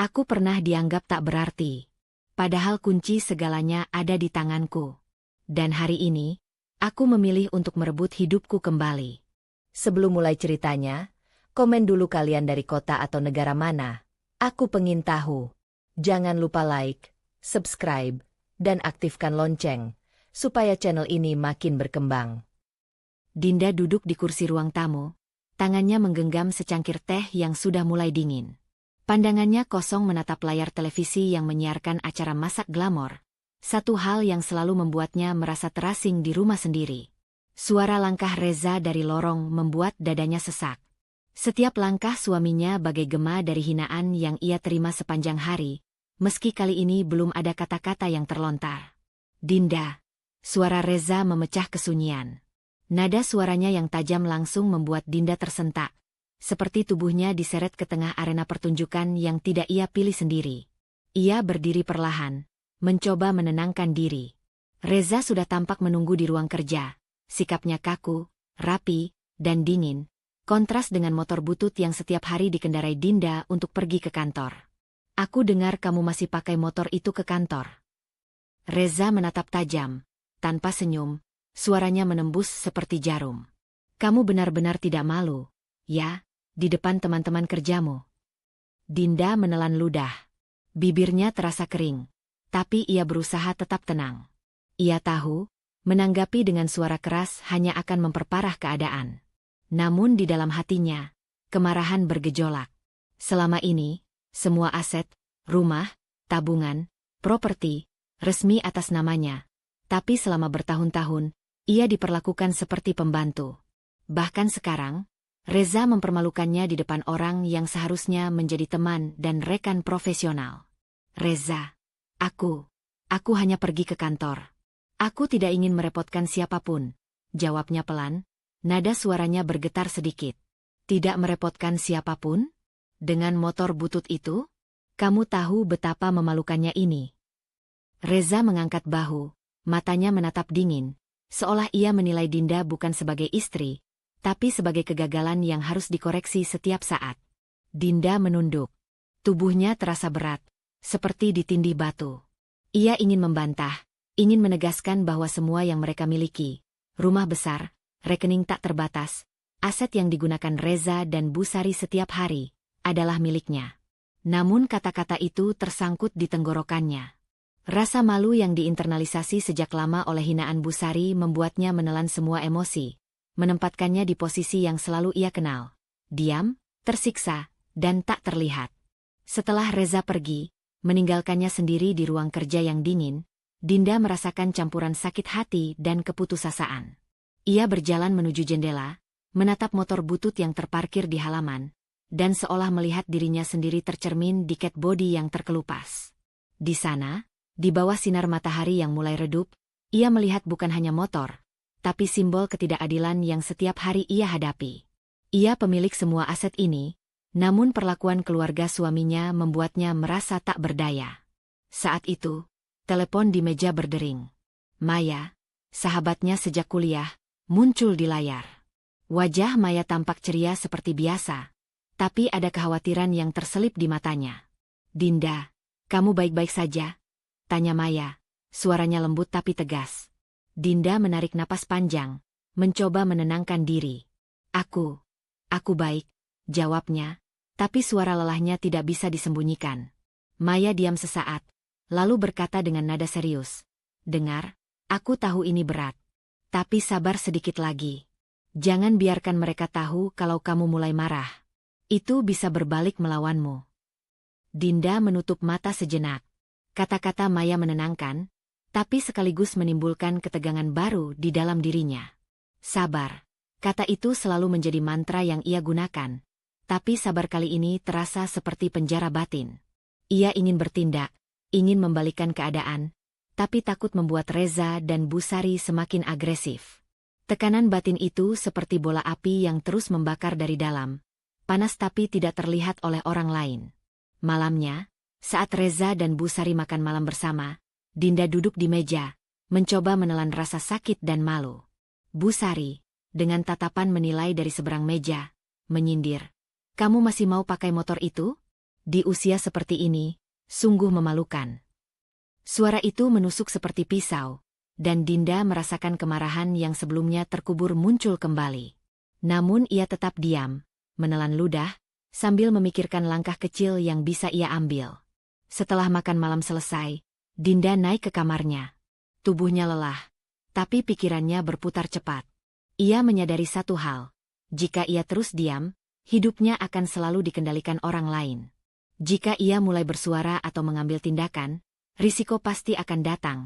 Aku pernah dianggap tak berarti. Padahal kunci segalanya ada di tanganku. Dan hari ini, aku memilih untuk merebut hidupku kembali. Sebelum mulai ceritanya, komen dulu kalian dari kota atau negara mana. Aku pengen tahu. Jangan lupa like, subscribe, dan aktifkan lonceng, supaya channel ini makin berkembang. Dinda duduk di kursi ruang tamu, tangannya menggenggam secangkir teh yang sudah mulai dingin. Pandangannya kosong menatap layar televisi yang menyiarkan acara masak glamor. Satu hal yang selalu membuatnya merasa terasing di rumah sendiri. Suara langkah Reza dari lorong membuat dadanya sesak. Setiap langkah suaminya bagai gema dari hinaan yang ia terima sepanjang hari, meski kali ini belum ada kata-kata yang terlontar. Dinda. Suara Reza memecah kesunyian. Nada suaranya yang tajam langsung membuat Dinda tersentak, seperti tubuhnya diseret ke tengah arena pertunjukan yang tidak ia pilih sendiri. Ia berdiri perlahan, mencoba menenangkan diri. Reza sudah tampak menunggu di ruang kerja, sikapnya kaku, rapi, dan dingin, kontras dengan motor butut yang setiap hari dikendarai Dinda untuk pergi ke kantor. Aku dengar kamu masih pakai motor itu ke kantor. Reza menatap tajam, tanpa senyum. Suaranya menembus seperti jarum. Kamu benar-benar tidak malu, ya, di depan teman-teman kerjamu. Dinda menelan ludah. Bibirnya terasa kering, tapi ia berusaha tetap tenang. Ia tahu, menanggapi dengan suara keras hanya akan memperparah keadaan. Namun di dalam hatinya, kemarahan bergejolak. Selama ini, semua aset, rumah, tabungan, properti, resmi atas namanya. Tapi selama bertahun-tahun, ia diperlakukan seperti pembantu. Bahkan sekarang, Reza mempermalukannya di depan orang yang seharusnya menjadi teman dan rekan profesional. Reza, aku hanya pergi ke kantor. Aku tidak ingin merepotkan siapapun, jawabnya pelan, nada suaranya bergetar sedikit. Tidak merepotkan siapapun? Dengan motor butut itu? Kamu tahu betapa memalukannya ini. Reza mengangkat bahu, matanya menatap dingin. Seolah ia menilai Dinda bukan sebagai istri, tapi sebagai kegagalan yang harus dikoreksi setiap saat. Dinda menunduk. Tubuhnya terasa berat, seperti ditindih batu. Ia ingin membantah, ingin menegaskan bahwa semua yang mereka miliki, rumah besar, rekening tak terbatas, aset yang digunakan Reza dan Busari setiap hari, adalah miliknya. Namun kata-kata itu tersangkut di tenggorokannya. Rasa malu yang diinternalisasi sejak lama oleh hinaan Busari membuatnya menelan semua emosi, menempatkannya di posisi yang selalu ia kenal. Diam, tersiksa, dan tak terlihat. Setelah Reza pergi, meninggalkannya sendiri di ruang kerja yang dingin, Dinda merasakan campuran sakit hati dan keputusasaan. Ia berjalan menuju jendela, menatap motor butut yang terparkir di halaman, dan seolah melihat dirinya sendiri tercermin di catbody yang terkelupas. Di sana, di bawah sinar matahari yang mulai redup, ia melihat bukan hanya motor, tapi simbol ketidakadilan yang setiap hari ia hadapi. Ia pemilik semua aset ini, namun perlakuan keluarga suaminya membuatnya merasa tak berdaya. Saat itu, telepon di meja berdering. Maya, sahabatnya sejak kuliah, muncul di layar. Wajah Maya tampak ceria seperti biasa, tapi ada kekhawatiran yang terselip di matanya. Dinda, kamu baik-baik saja? Tanya Maya, suaranya lembut tapi tegas. Dinda menarik napas panjang, mencoba menenangkan diri. Aku baik, jawabnya, tapi suara lelahnya tidak bisa disembunyikan. Maya diam sesaat, lalu berkata dengan nada serius. Dengar, aku tahu ini berat. Tapi sabar sedikit lagi. Jangan biarkan mereka tahu kalau kamu mulai marah. Itu bisa berbalik melawanmu. Dinda menutup mata sejenak. Kata-kata Maya menenangkan, tapi sekaligus menimbulkan ketegangan baru di dalam dirinya. Sabar. Kata itu selalu menjadi mantra yang ia gunakan, tapi sabar kali ini terasa seperti penjara batin. Ia ingin bertindak, ingin membalikkan keadaan, tapi takut membuat Reza dan Busari semakin agresif. Tekanan batin itu seperti bola api yang terus membakar dari dalam, panas tapi tidak terlihat oleh orang lain. Malamnya, saat Reza dan Busari makan malam bersama, Dinda duduk di meja, mencoba menelan rasa sakit dan malu. Busari, dengan tatapan menilai dari seberang meja, menyindir. Kamu masih mau pakai motor itu? Di usia seperti ini, sungguh memalukan. Suara itu menusuk seperti pisau, dan Dinda merasakan kemarahan yang sebelumnya terkubur muncul kembali. Namun ia tetap diam, menelan ludah, sambil memikirkan langkah kecil yang bisa ia ambil. Setelah makan malam selesai, Dinda naik ke kamarnya. Tubuhnya lelah, tapi pikirannya berputar cepat. Ia menyadari satu hal, jika ia terus diam, hidupnya akan selalu dikendalikan orang lain. Jika ia mulai bersuara atau mengambil tindakan, risiko pasti akan datang.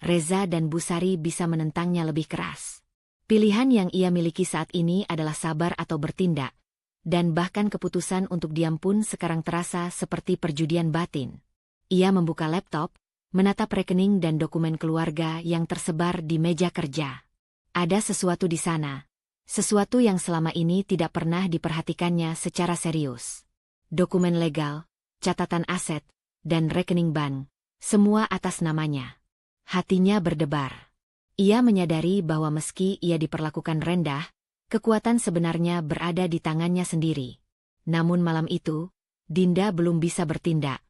Reza dan Busari bisa menentangnya lebih keras. Pilihan yang ia miliki saat ini adalah sabar atau bertindak, dan bahkan keputusan untuk diam pun sekarang terasa seperti perjudian batin. Ia membuka laptop, menatap rekening dan dokumen keluarga yang tersebar di meja kerja. Ada sesuatu di sana, sesuatu yang selama ini tidak pernah diperhatikannya secara serius. Dokumen legal, catatan aset, dan rekening bank, semua atas namanya. Hatinya berdebar. Ia menyadari bahwa meski ia diperlakukan rendah, kekuatan sebenarnya berada di tangannya sendiri. Namun malam itu, Dinda belum bisa bertindak.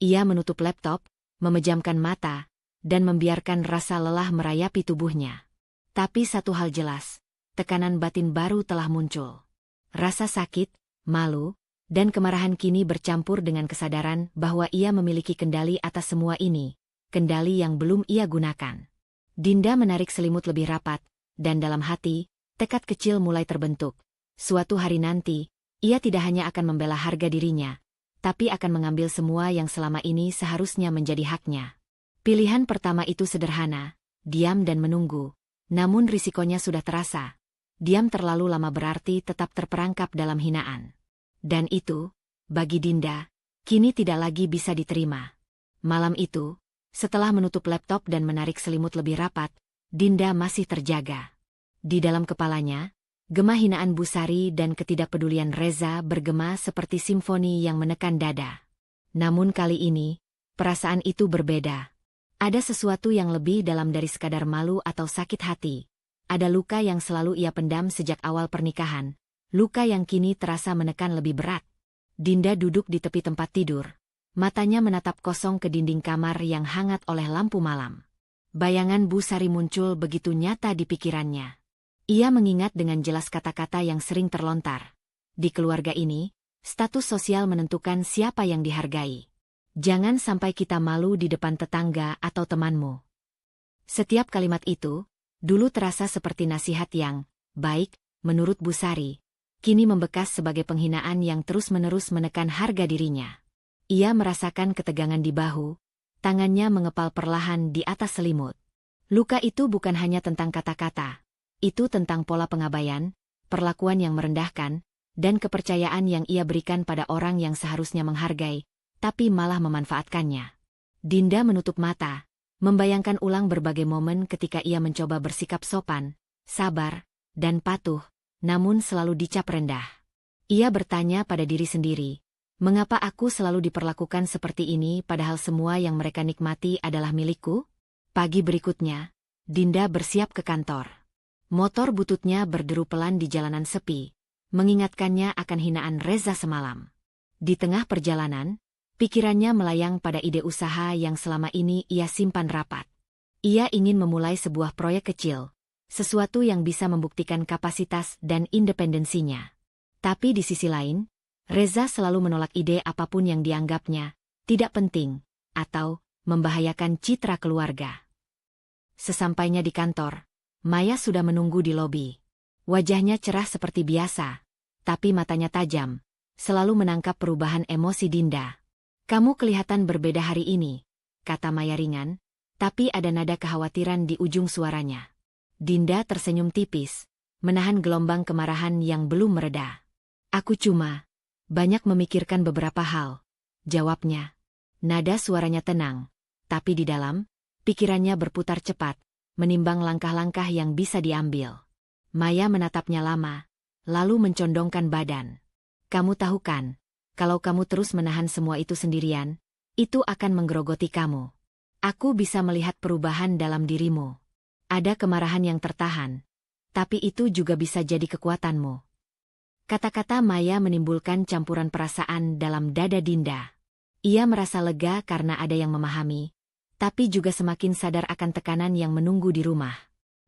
Ia menutup laptop, memejamkan mata, dan membiarkan rasa lelah merayapi tubuhnya. Tapi satu hal jelas, tekanan batin baru telah muncul. Rasa sakit, malu, dan kemarahan kini bercampur dengan kesadaran bahwa ia memiliki kendali atas semua ini. Kendali yang belum ia gunakan. Dinda menarik selimut lebih rapat, dan dalam hati, tekad kecil mulai terbentuk. Suatu hari nanti, ia tidak hanya akan membela harga dirinya, tapi akan mengambil semua yang selama ini seharusnya menjadi haknya. Pilihan pertama itu sederhana, diam dan menunggu, namun risikonya sudah terasa. Diam terlalu lama berarti tetap terperangkap dalam hinaan. Dan itu, bagi Dinda, kini tidak lagi bisa diterima. Malam itu, setelah menutup laptop dan menarik selimut lebih rapat, Dinda masih terjaga. Di dalam kepalanya, gema hinaan Busari dan ketidakpedulian Reza bergema seperti simfoni yang menekan dada. Namun kali ini, perasaan itu berbeda. Ada sesuatu yang lebih dalam dari sekadar malu atau sakit hati. Ada luka yang selalu ia pendam sejak awal pernikahan, luka yang kini terasa menekan lebih berat. Dinda duduk di tepi tempat tidur. Matanya menatap kosong ke dinding kamar yang hangat oleh lampu malam. Bayangan Busari muncul begitu nyata di pikirannya. Ia mengingat dengan jelas kata-kata yang sering terlontar. Di keluarga ini, status sosial menentukan siapa yang dihargai. Jangan sampai kita malu di depan tetangga atau temanmu. Setiap kalimat itu, dulu terasa seperti nasihat yang baik, menurut Busari, kini membekas sebagai penghinaan yang terus-menerus menekan harga dirinya. Ia merasakan ketegangan di bahu, tangannya mengepal perlahan di atas selimut. Luka itu bukan hanya tentang kata-kata, itu tentang pola pengabaian, perlakuan yang merendahkan, dan kepercayaan yang ia berikan pada orang yang seharusnya menghargai, tapi malah memanfaatkannya. Dinda menutup mata, membayangkan ulang berbagai momen ketika ia mencoba bersikap sopan, sabar, dan patuh, namun selalu dicap rendah. Ia bertanya pada diri sendiri, mengapa aku selalu diperlakukan seperti ini padahal semua yang mereka nikmati adalah milikku? Pagi berikutnya, Dinda bersiap ke kantor. Motor bututnya berderu pelan di jalanan sepi, mengingatkannya akan hinaan Reza semalam. Di tengah perjalanan, pikirannya melayang pada ide usaha yang selama ini ia simpan rapat. Ia ingin memulai sebuah proyek kecil, sesuatu yang bisa membuktikan kapasitas dan independensinya. Tapi di sisi lain, Reza selalu menolak ide apapun yang dianggapnya tidak penting atau membahayakan citra keluarga. Sesampainya di kantor, Maya sudah menunggu di lobi. Wajahnya cerah seperti biasa, tapi matanya tajam, selalu menangkap perubahan emosi Dinda. "Kamu kelihatan berbeda hari ini," kata Maya ringan, tapi ada nada kekhawatiran di ujung suaranya. Dinda tersenyum tipis, menahan gelombang kemarahan yang belum mereda. "Aku cuma banyak memikirkan beberapa hal," jawabnya. Nada suaranya tenang, tapi di dalam, pikirannya berputar cepat, menimbang langkah-langkah yang bisa diambil. Maya menatapnya lama, lalu mencondongkan badan. "Kamu tahu kan, kalau kamu terus menahan semua itu sendirian, itu akan menggerogoti kamu. Aku bisa melihat perubahan dalam dirimu. Ada kemarahan yang tertahan, tapi itu juga bisa jadi kekuatanmu." Kata-kata Maya menimbulkan campuran perasaan dalam dada Dinda. Ia merasa lega karena ada yang memahami, tapi juga semakin sadar akan tekanan yang menunggu di rumah.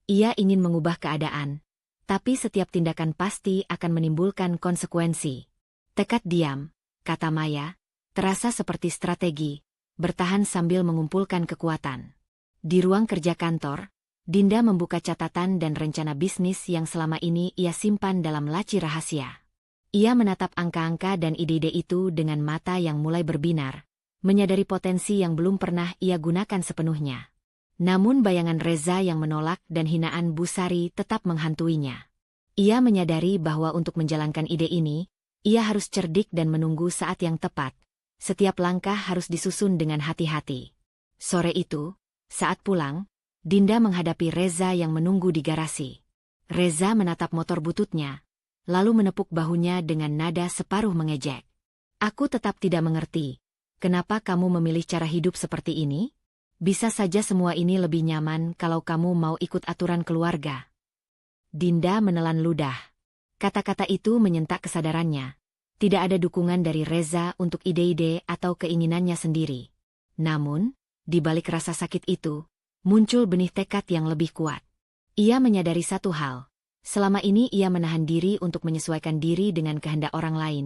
Ia ingin mengubah keadaan, tapi setiap tindakan pasti akan menimbulkan konsekuensi. Tekad diam, kata Maya, terasa seperti strategi, bertahan sambil mengumpulkan kekuatan. Di ruang kerja kantor, Dinda membuka catatan dan rencana bisnis yang selama ini ia simpan dalam laci rahasia. Ia menatap angka-angka dan ide-ide itu dengan mata yang mulai berbinar, menyadari potensi yang belum pernah ia gunakan sepenuhnya. Namun bayangan Reza yang menolak dan hinaan Bu Sari tetap menghantuinya. Ia menyadari bahwa untuk menjalankan ide ini, ia harus cerdik dan menunggu saat yang tepat. Setiap langkah harus disusun dengan hati-hati. Sore itu, saat pulang, Dinda menghadapi Reza yang menunggu di garasi. Reza menatap motor bututnya, lalu menepuk bahunya dengan nada separuh mengejek. Aku tetap tidak mengerti, kenapa kamu memilih cara hidup seperti ini? Bisa saja semua ini lebih nyaman kalau kamu mau ikut aturan keluarga. Dinda menelan ludah. Kata-kata itu menyentak kesadarannya. Tidak ada dukungan dari Reza untuk ide-ide atau keinginannya sendiri. Namun, di balik rasa sakit itu, muncul benih tekad yang lebih kuat. Ia menyadari satu hal. Selama ini ia menahan diri untuk menyesuaikan diri dengan kehendak orang lain.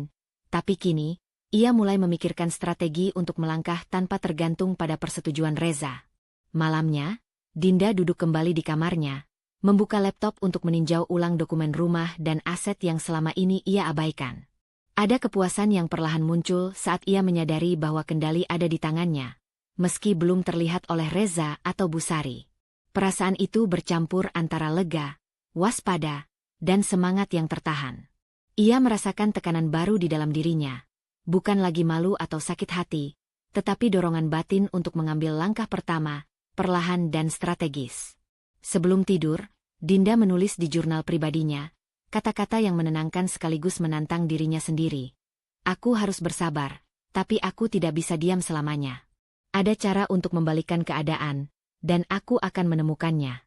Tapi kini, ia mulai memikirkan strategi untuk melangkah tanpa tergantung pada persetujuan Reza. Malamnya, Dinda duduk kembali di kamarnya, membuka laptop untuk meninjau ulang dokumen rumah dan aset yang selama ini ia abaikan. Ada kepuasan yang perlahan muncul saat ia menyadari bahwa kendali ada di tangannya, meski belum terlihat oleh Reza atau Bu Sari. Perasaan itu bercampur antara lega, waspada, dan semangat yang tertahan. Ia merasakan tekanan baru di dalam dirinya, bukan lagi malu atau sakit hati, tetapi dorongan batin untuk mengambil langkah pertama, perlahan dan strategis. Sebelum tidur, Dinda menulis di jurnal pribadinya, kata-kata yang menenangkan sekaligus menantang dirinya sendiri. Aku harus bersabar, tapi aku tidak bisa diam selamanya. Ada cara untuk membalikkan keadaan, dan aku akan menemukannya.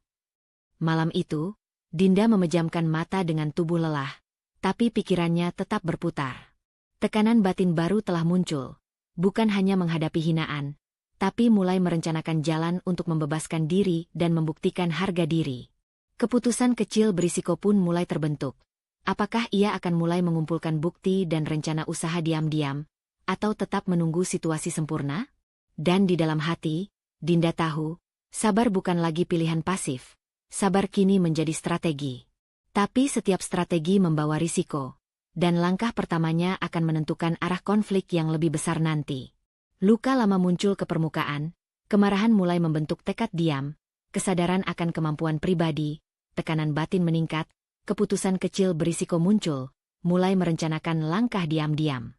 Malam itu, Dinda memejamkan mata dengan tubuh lelah, tapi pikirannya tetap berputar. Tekanan batin baru telah muncul, bukan hanya menghadapi hinaan, tapi mulai merencanakan jalan untuk membebaskan diri dan membuktikan harga diri. Keputusan kecil berisiko pun mulai terbentuk. Apakah ia akan mulai mengumpulkan bukti dan rencana usaha diam-diam, atau tetap menunggu situasi sempurna? Dan di dalam hati, Dinda tahu, sabar bukan lagi pilihan pasif. Sabar kini menjadi strategi. Tapi setiap strategi membawa risiko, dan langkah pertamanya akan menentukan arah konflik yang lebih besar nanti. Luka lama muncul ke permukaan, kemarahan mulai membentuk tekad diam, kesadaran akan kemampuan pribadi, tekanan batin meningkat, keputusan kecil berisiko muncul, mulai merencanakan langkah diam-diam.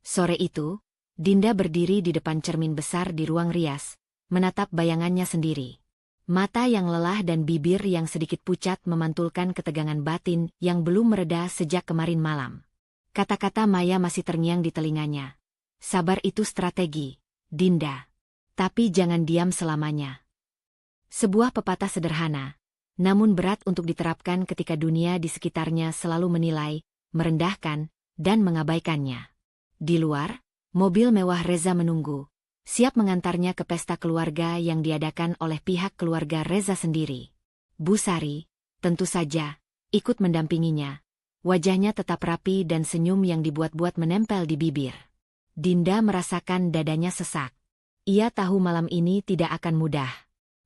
Sore itu, Dinda berdiri di depan cermin besar di ruang rias, menatap bayangannya sendiri. Mata yang lelah dan bibir yang sedikit pucat memantulkan ketegangan batin yang belum mereda sejak kemarin malam. Kata-kata Maya masih terngiang di telinganya. Sabar itu strategi, Dinda. Tapi jangan diam selamanya. Sebuah pepatah sederhana, namun berat untuk diterapkan ketika dunia di sekitarnya selalu menilai, merendahkan, dan mengabaikannya. Di luar, mobil mewah Reza menunggu, siap mengantarnya ke pesta keluarga yang diadakan oleh pihak keluarga Reza sendiri. Bu Sari, tentu saja, ikut mendampinginya. Wajahnya tetap rapi dan senyum yang dibuat-buat menempel di bibir. Dinda merasakan dadanya sesak. Ia tahu malam ini tidak akan mudah.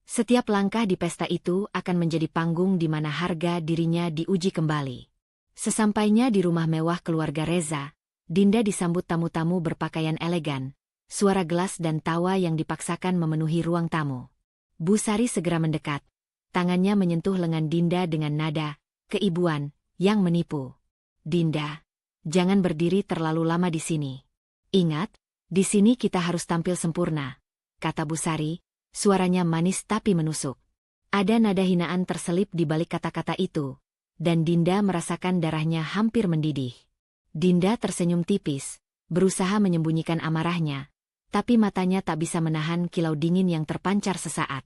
Setiap langkah di pesta itu akan menjadi panggung di mana harga dirinya diuji kembali. Sesampainya di rumah mewah keluarga Reza, Dinda disambut tamu-tamu berpakaian elegan, suara gelas dan tawa yang dipaksakan memenuhi ruang tamu. Bu Sari segera mendekat, tangannya menyentuh lengan Dinda dengan nada keibuan yang menipu. Dinda, jangan berdiri terlalu lama di sini. Ingat, di sini kita harus tampil sempurna, kata Bu Sari, suaranya manis tapi menusuk. Ada nada hinaan terselip di balik kata-kata itu, dan Dinda merasakan darahnya hampir mendidih. Dinda tersenyum tipis, berusaha menyembunyikan amarahnya, tapi matanya tak bisa menahan kilau dingin yang terpancar sesaat.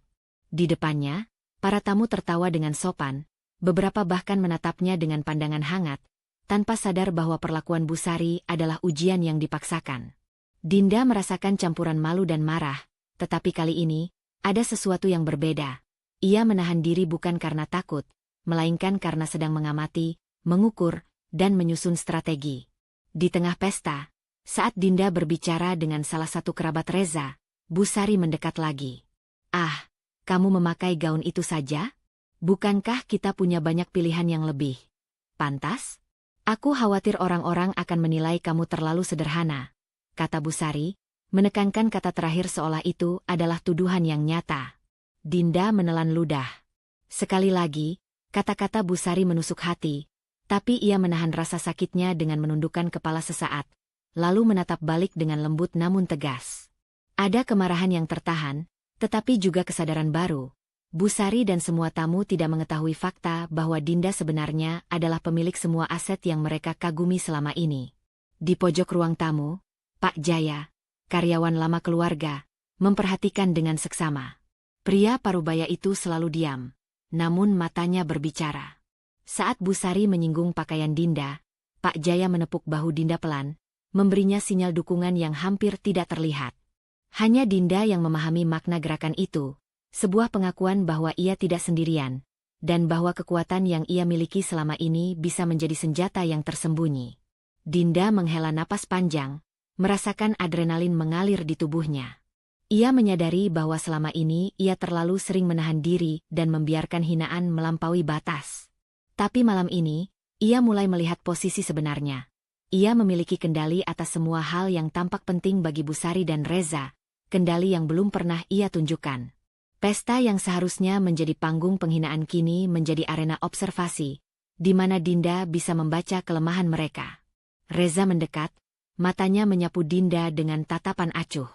Di depannya, para tamu tertawa dengan sopan, beberapa bahkan menatapnya dengan pandangan hangat, tanpa sadar bahwa perlakuan Bu Sari adalah ujian yang dipaksakan. Dinda merasakan campuran malu dan marah, tetapi kali ini, ada sesuatu yang berbeda. Ia menahan diri bukan karena takut, melainkan karena sedang mengamati, mengukur, dan menyusun strategi. Di tengah pesta, saat Dinda berbicara dengan salah satu kerabat Reza, Busari mendekat lagi. "Ah, kamu memakai gaun itu saja? Bukankah kita punya banyak pilihan yang lebih pantas? Aku khawatir orang-orang akan menilai kamu terlalu sederhana," kata Busari, menekankan kata terakhir seolah itu adalah tuduhan yang nyata. Dinda menelan ludah. Sekali lagi, kata-kata Busari menusuk hati, tapi ia menahan rasa sakitnya dengan menundukkan kepala sesaat, lalu menatap balik dengan lembut namun tegas. Ada kemarahan yang tertahan, tetapi juga kesadaran baru. Busari dan semua tamu tidak mengetahui fakta bahwa Dinda sebenarnya adalah pemilik semua aset yang mereka kagumi selama ini. Di pojok ruang tamu, Pak Jaya, karyawan lama keluarga, memperhatikan dengan seksama. Pria parubaya itu selalu diam, namun matanya berbicara. Saat Busari menyinggung pakaian Dinda, Pak Jaya menepuk bahu Dinda pelan, memberinya sinyal dukungan yang hampir tidak terlihat. Hanya Dinda yang memahami makna gerakan itu, sebuah pengakuan bahwa ia tidak sendirian, dan bahwa kekuatan yang ia miliki selama ini bisa menjadi senjata yang tersembunyi. Dinda menghela napas panjang, merasakan adrenalin mengalir di tubuhnya. Ia menyadari bahwa selama ini ia terlalu sering menahan diri dan membiarkan hinaan melampaui batas. Tapi malam ini, ia mulai melihat posisi sebenarnya. Ia memiliki kendali atas semua hal yang tampak penting bagi Busari dan Reza, kendali yang belum pernah ia tunjukkan. Pesta yang seharusnya menjadi panggung penghinaan kini menjadi arena observasi, di mana Dinda bisa membaca kelemahan mereka. Reza mendekat, matanya menyapu Dinda dengan tatapan acuh.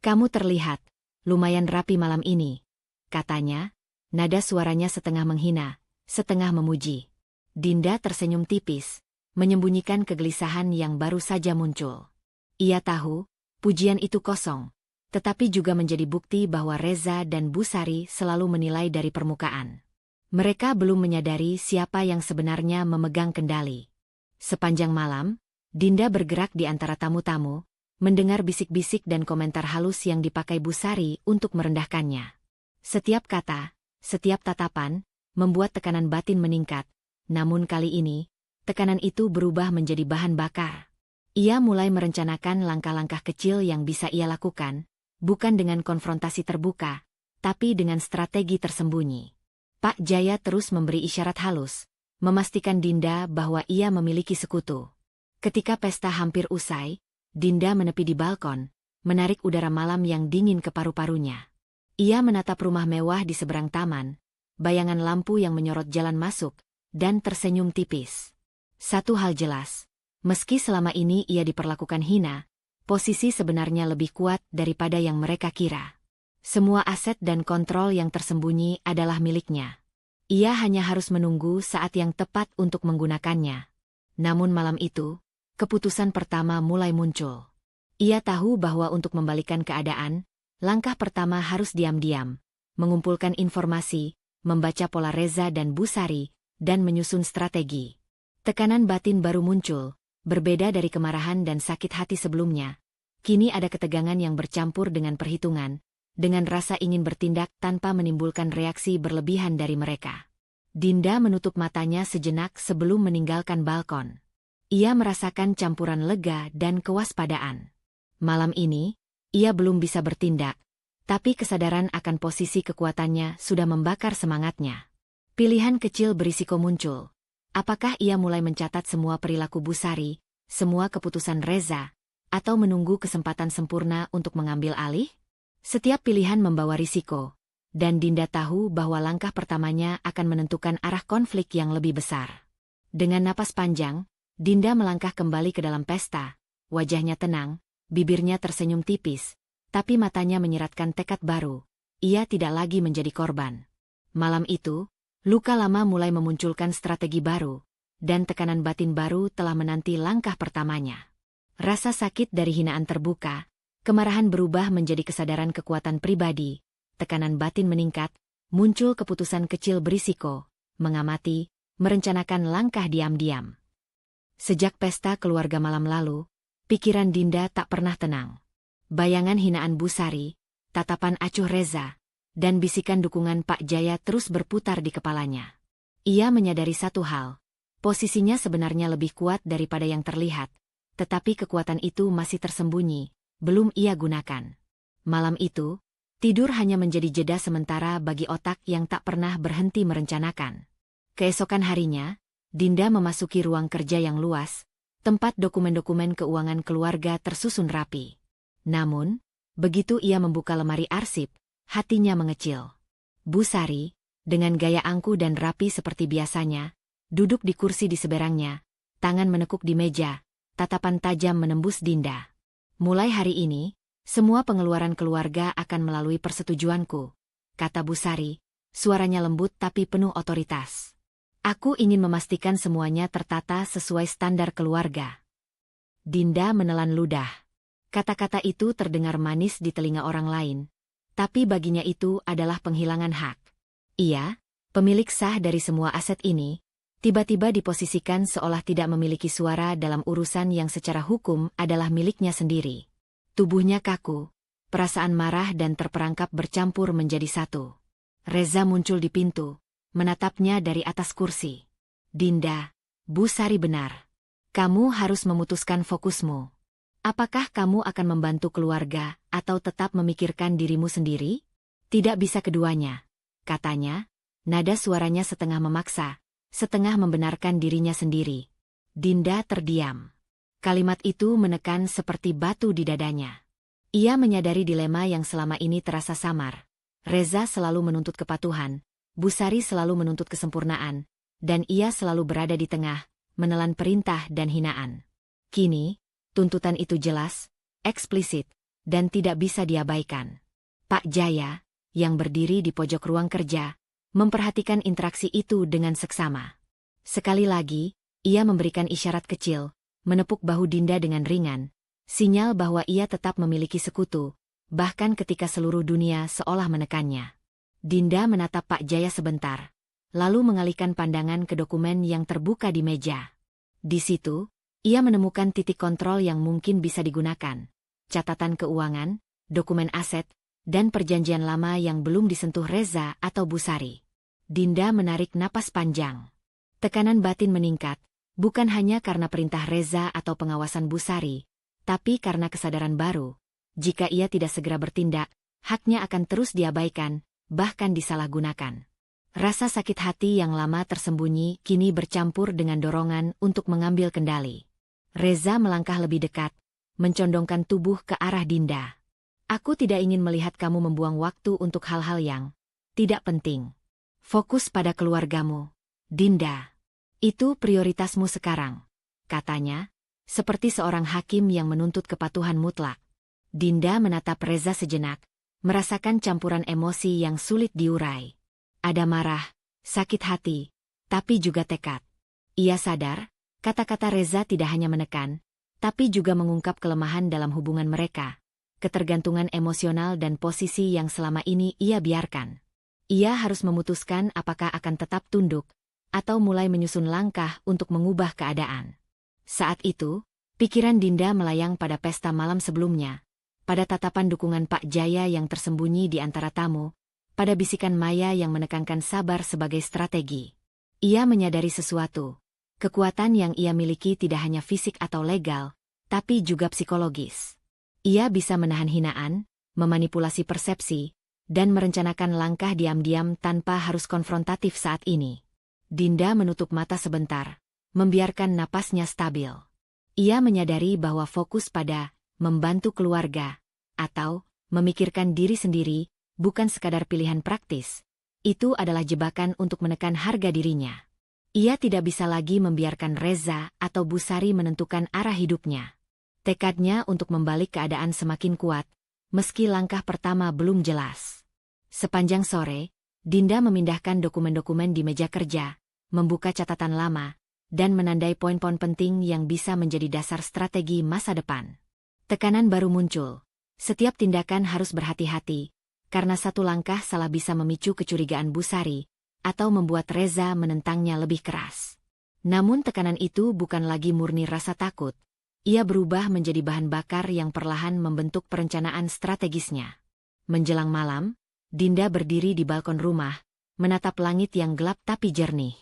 "Kamu terlihat lumayan rapi malam ini," katanya, nada suaranya setengah menghina, setengah memuji. Dinda tersenyum tipis, menyembunyikan kegelisahan yang baru saja muncul. Ia tahu, pujian itu kosong, tetapi juga menjadi bukti bahwa Reza dan Busari selalu menilai dari permukaan. Mereka belum menyadari siapa yang sebenarnya memegang kendali. Sepanjang malam, Dinda bergerak di antara tamu-tamu, mendengar bisik-bisik dan komentar halus yang dipakai Busari untuk merendahkannya. Setiap kata, setiap tatapan, membuat tekanan batin meningkat, namun kali ini, tekanan itu berubah menjadi bahan bakar. Ia mulai merencanakan langkah-langkah kecil yang bisa ia lakukan, bukan dengan konfrontasi terbuka, tapi dengan strategi tersembunyi. Pak Jaya terus memberi isyarat halus, memastikan Dinda bahwa ia memiliki sekutu. Ketika pesta hampir usai, Dinda menepi di balkon, menarik udara malam yang dingin ke paru-parunya. Ia menatap rumah mewah di seberang taman, bayangan lampu yang menyorot jalan masuk, dan tersenyum tipis. Satu hal jelas, meski selama ini ia diperlakukan hina, posisi sebenarnya lebih kuat daripada yang mereka kira. Semua aset dan kontrol yang tersembunyi adalah miliknya. Ia hanya harus menunggu saat yang tepat untuk menggunakannya. Namun malam itu, keputusan pertama mulai muncul. Ia tahu bahwa untuk membalikan keadaan, langkah pertama harus diam-diam, mengumpulkan informasi, membaca pola Reza dan Busari, dan menyusun strategi. Tekanan batin baru muncul, berbeda dari kemarahan dan sakit hati sebelumnya. Kini ada ketegangan yang bercampur dengan perhitungan, dengan rasa ingin bertindak tanpa menimbulkan reaksi berlebihan dari mereka. Dinda menutup matanya sejenak sebelum meninggalkan balkon. Ia merasakan campuran lega dan kewaspadaan. Malam ini, ia belum bisa bertindak, tapi kesadaran akan posisi kekuatannya sudah membakar semangatnya. Pilihan kecil berisiko muncul. Apakah ia mulai mencatat semua perilaku Busari, semua keputusan Reza, atau menunggu kesempatan sempurna untuk mengambil alih? Setiap pilihan membawa risiko, dan Dinda tahu bahwa langkah pertamanya akan menentukan arah konflik yang lebih besar. Dengan napas panjang, Dinda melangkah kembali ke dalam pesta, wajahnya tenang, bibirnya tersenyum tipis, tapi matanya menyiratkan tekad baru. Ia tidak lagi menjadi korban. Malam itu, luka lama mulai memunculkan strategi baru, dan tekanan batin baru telah menanti langkah pertamanya. Rasa sakit dari hinaan terbuka, kemarahan berubah menjadi kesadaran kekuatan pribadi, tekanan batin meningkat, muncul keputusan kecil berisiko, mengamati, merencanakan langkah diam-diam. Sejak pesta keluarga malam lalu, pikiran Dinda tak pernah tenang. Bayangan hinaan Bu Sari, tatapan acuh Reza, dan bisikan dukungan Pak Jaya terus berputar di kepalanya. Ia menyadari satu hal, posisinya sebenarnya lebih kuat daripada yang terlihat, tetapi kekuatan itu masih tersembunyi, belum ia gunakan. Malam itu, tidur hanya menjadi jeda sementara bagi otak yang tak pernah berhenti merencanakan. Keesokan harinya, Dinda memasuki ruang kerja yang luas, tempat dokumen-dokumen keuangan keluarga tersusun rapi. Namun, begitu ia membuka lemari arsip, hatinya mengecil. Bu Sari, dengan gaya angkuh dan rapi seperti biasanya, duduk di kursi di seberangnya, tangan menekuk di meja, tatapan tajam menembus Dinda. Mulai hari ini, semua pengeluaran keluarga akan melalui persetujuanku, kata Bu Sari, suaranya lembut tapi penuh otoritas. Aku ingin memastikan semuanya tertata sesuai standar keluarga. Dinda menelan ludah. Kata-kata itu terdengar manis di telinga orang lain, tapi baginya itu adalah penghilangan hak. Ia, pemilik sah dari semua aset ini, tiba-tiba diposisikan seolah tidak memiliki suara dalam urusan yang secara hukum adalah miliknya sendiri. Tubuhnya kaku, perasaan marah dan terperangkap bercampur menjadi satu. Reza muncul di pintu, menatapnya dari atas kursi. Dinda, Bu Sari benar. Kamu harus memutuskan fokusmu. Apakah kamu akan membantu keluarga atau tetap memikirkan dirimu sendiri? Tidak bisa keduanya, katanya, nada suaranya setengah memaksa, setengah membenarkan dirinya sendiri. Dinda terdiam. Kalimat itu menekan seperti batu di dadanya. Ia menyadari dilema yang selama ini terasa samar. Reza selalu menuntut kepatuhan, Bu Sari selalu menuntut kesempurnaan, dan ia selalu berada di tengah, menelan perintah dan hinaan. Kini, tuntutan itu jelas, eksplisit, dan tidak bisa diabaikan. Pak Jaya, yang berdiri di pojok ruang kerja, memperhatikan interaksi itu dengan seksama. Sekali lagi, ia memberikan isyarat kecil, menepuk bahu Dinda dengan ringan, sinyal bahwa ia tetap memiliki sekutu, bahkan ketika seluruh dunia seolah menekannya. Dinda menatap Pak Jaya sebentar, lalu mengalihkan pandangan ke dokumen yang terbuka di meja. Di situ, ia menemukan titik kontrol yang mungkin bisa digunakan. Catatan keuangan, dokumen aset, dan perjanjian lama yang belum disentuh Reza atau Bu Sari. Dinda menarik napas panjang. Tekanan batin meningkat, bukan hanya karena perintah Reza atau pengawasan Bu Sari, tapi karena kesadaran baru. Jika ia tidak segera bertindak, haknya akan terus diabaikan, bahkan disalahgunakan. Rasa sakit hati yang lama tersembunyi kini bercampur dengan dorongan untuk mengambil kendali. Reza melangkah lebih dekat, mencondongkan tubuh ke arah Dinda. Aku tidak ingin melihat kamu membuang waktu untuk hal-hal yang tidak penting. Fokus pada keluargamu, Dinda. Itu prioritasmu sekarang, katanya, seperti seorang hakim yang menuntut kepatuhan mutlak. Dinda menatap Reza sejenak, merasakan campuran emosi yang sulit diurai. Ada marah, sakit hati, tapi juga tekad. Ia sadar, kata-kata Reza tidak hanya menekan, tapi juga mengungkap kelemahan dalam hubungan mereka, ketergantungan emosional dan posisi yang selama ini ia biarkan. Ia harus memutuskan apakah akan tetap tunduk, atau mulai menyusun langkah untuk mengubah keadaan. Saat itu, pikiran Dinda melayang pada pesta malam sebelumnya, pada tatapan dukungan Pak Jaya yang tersembunyi di antara tamu, pada bisikan Maya yang menekankan sabar sebagai strategi. Ia menyadari sesuatu. Kekuatan yang ia miliki tidak hanya fisik atau legal, tapi juga psikologis. Ia bisa menahan hinaan, memanipulasi persepsi, dan merencanakan langkah diam-diam tanpa harus konfrontatif saat ini. Dinda menutup mata sebentar, membiarkan napasnya stabil. Ia menyadari bahwa fokus pada membantu keluarga atau memikirkan diri sendiri bukan sekadar pilihan praktis. Itu adalah jebakan untuk menekan harga dirinya. Ia tidak bisa lagi membiarkan Reza atau Bu Sari menentukan arah hidupnya. Tekadnya untuk membalik keadaan semakin kuat, meski langkah pertama belum jelas. Sepanjang sore, Dinda memindahkan dokumen-dokumen di meja kerja, membuka catatan lama, dan menandai poin-poin penting yang bisa menjadi dasar strategi masa depan. Tekanan baru muncul. Setiap tindakan harus berhati-hati, karena satu langkah salah bisa memicu kecurigaan Bu Sari, atau membuat Reza menentangnya lebih keras. Namun tekanan itu bukan lagi murni rasa takut. ia berubah menjadi bahan bakar yang perlahan membentuk perencanaan strategisnya. Menjelang malam, Dinda berdiri di balkon rumah, menatap langit yang gelap tapi jernih.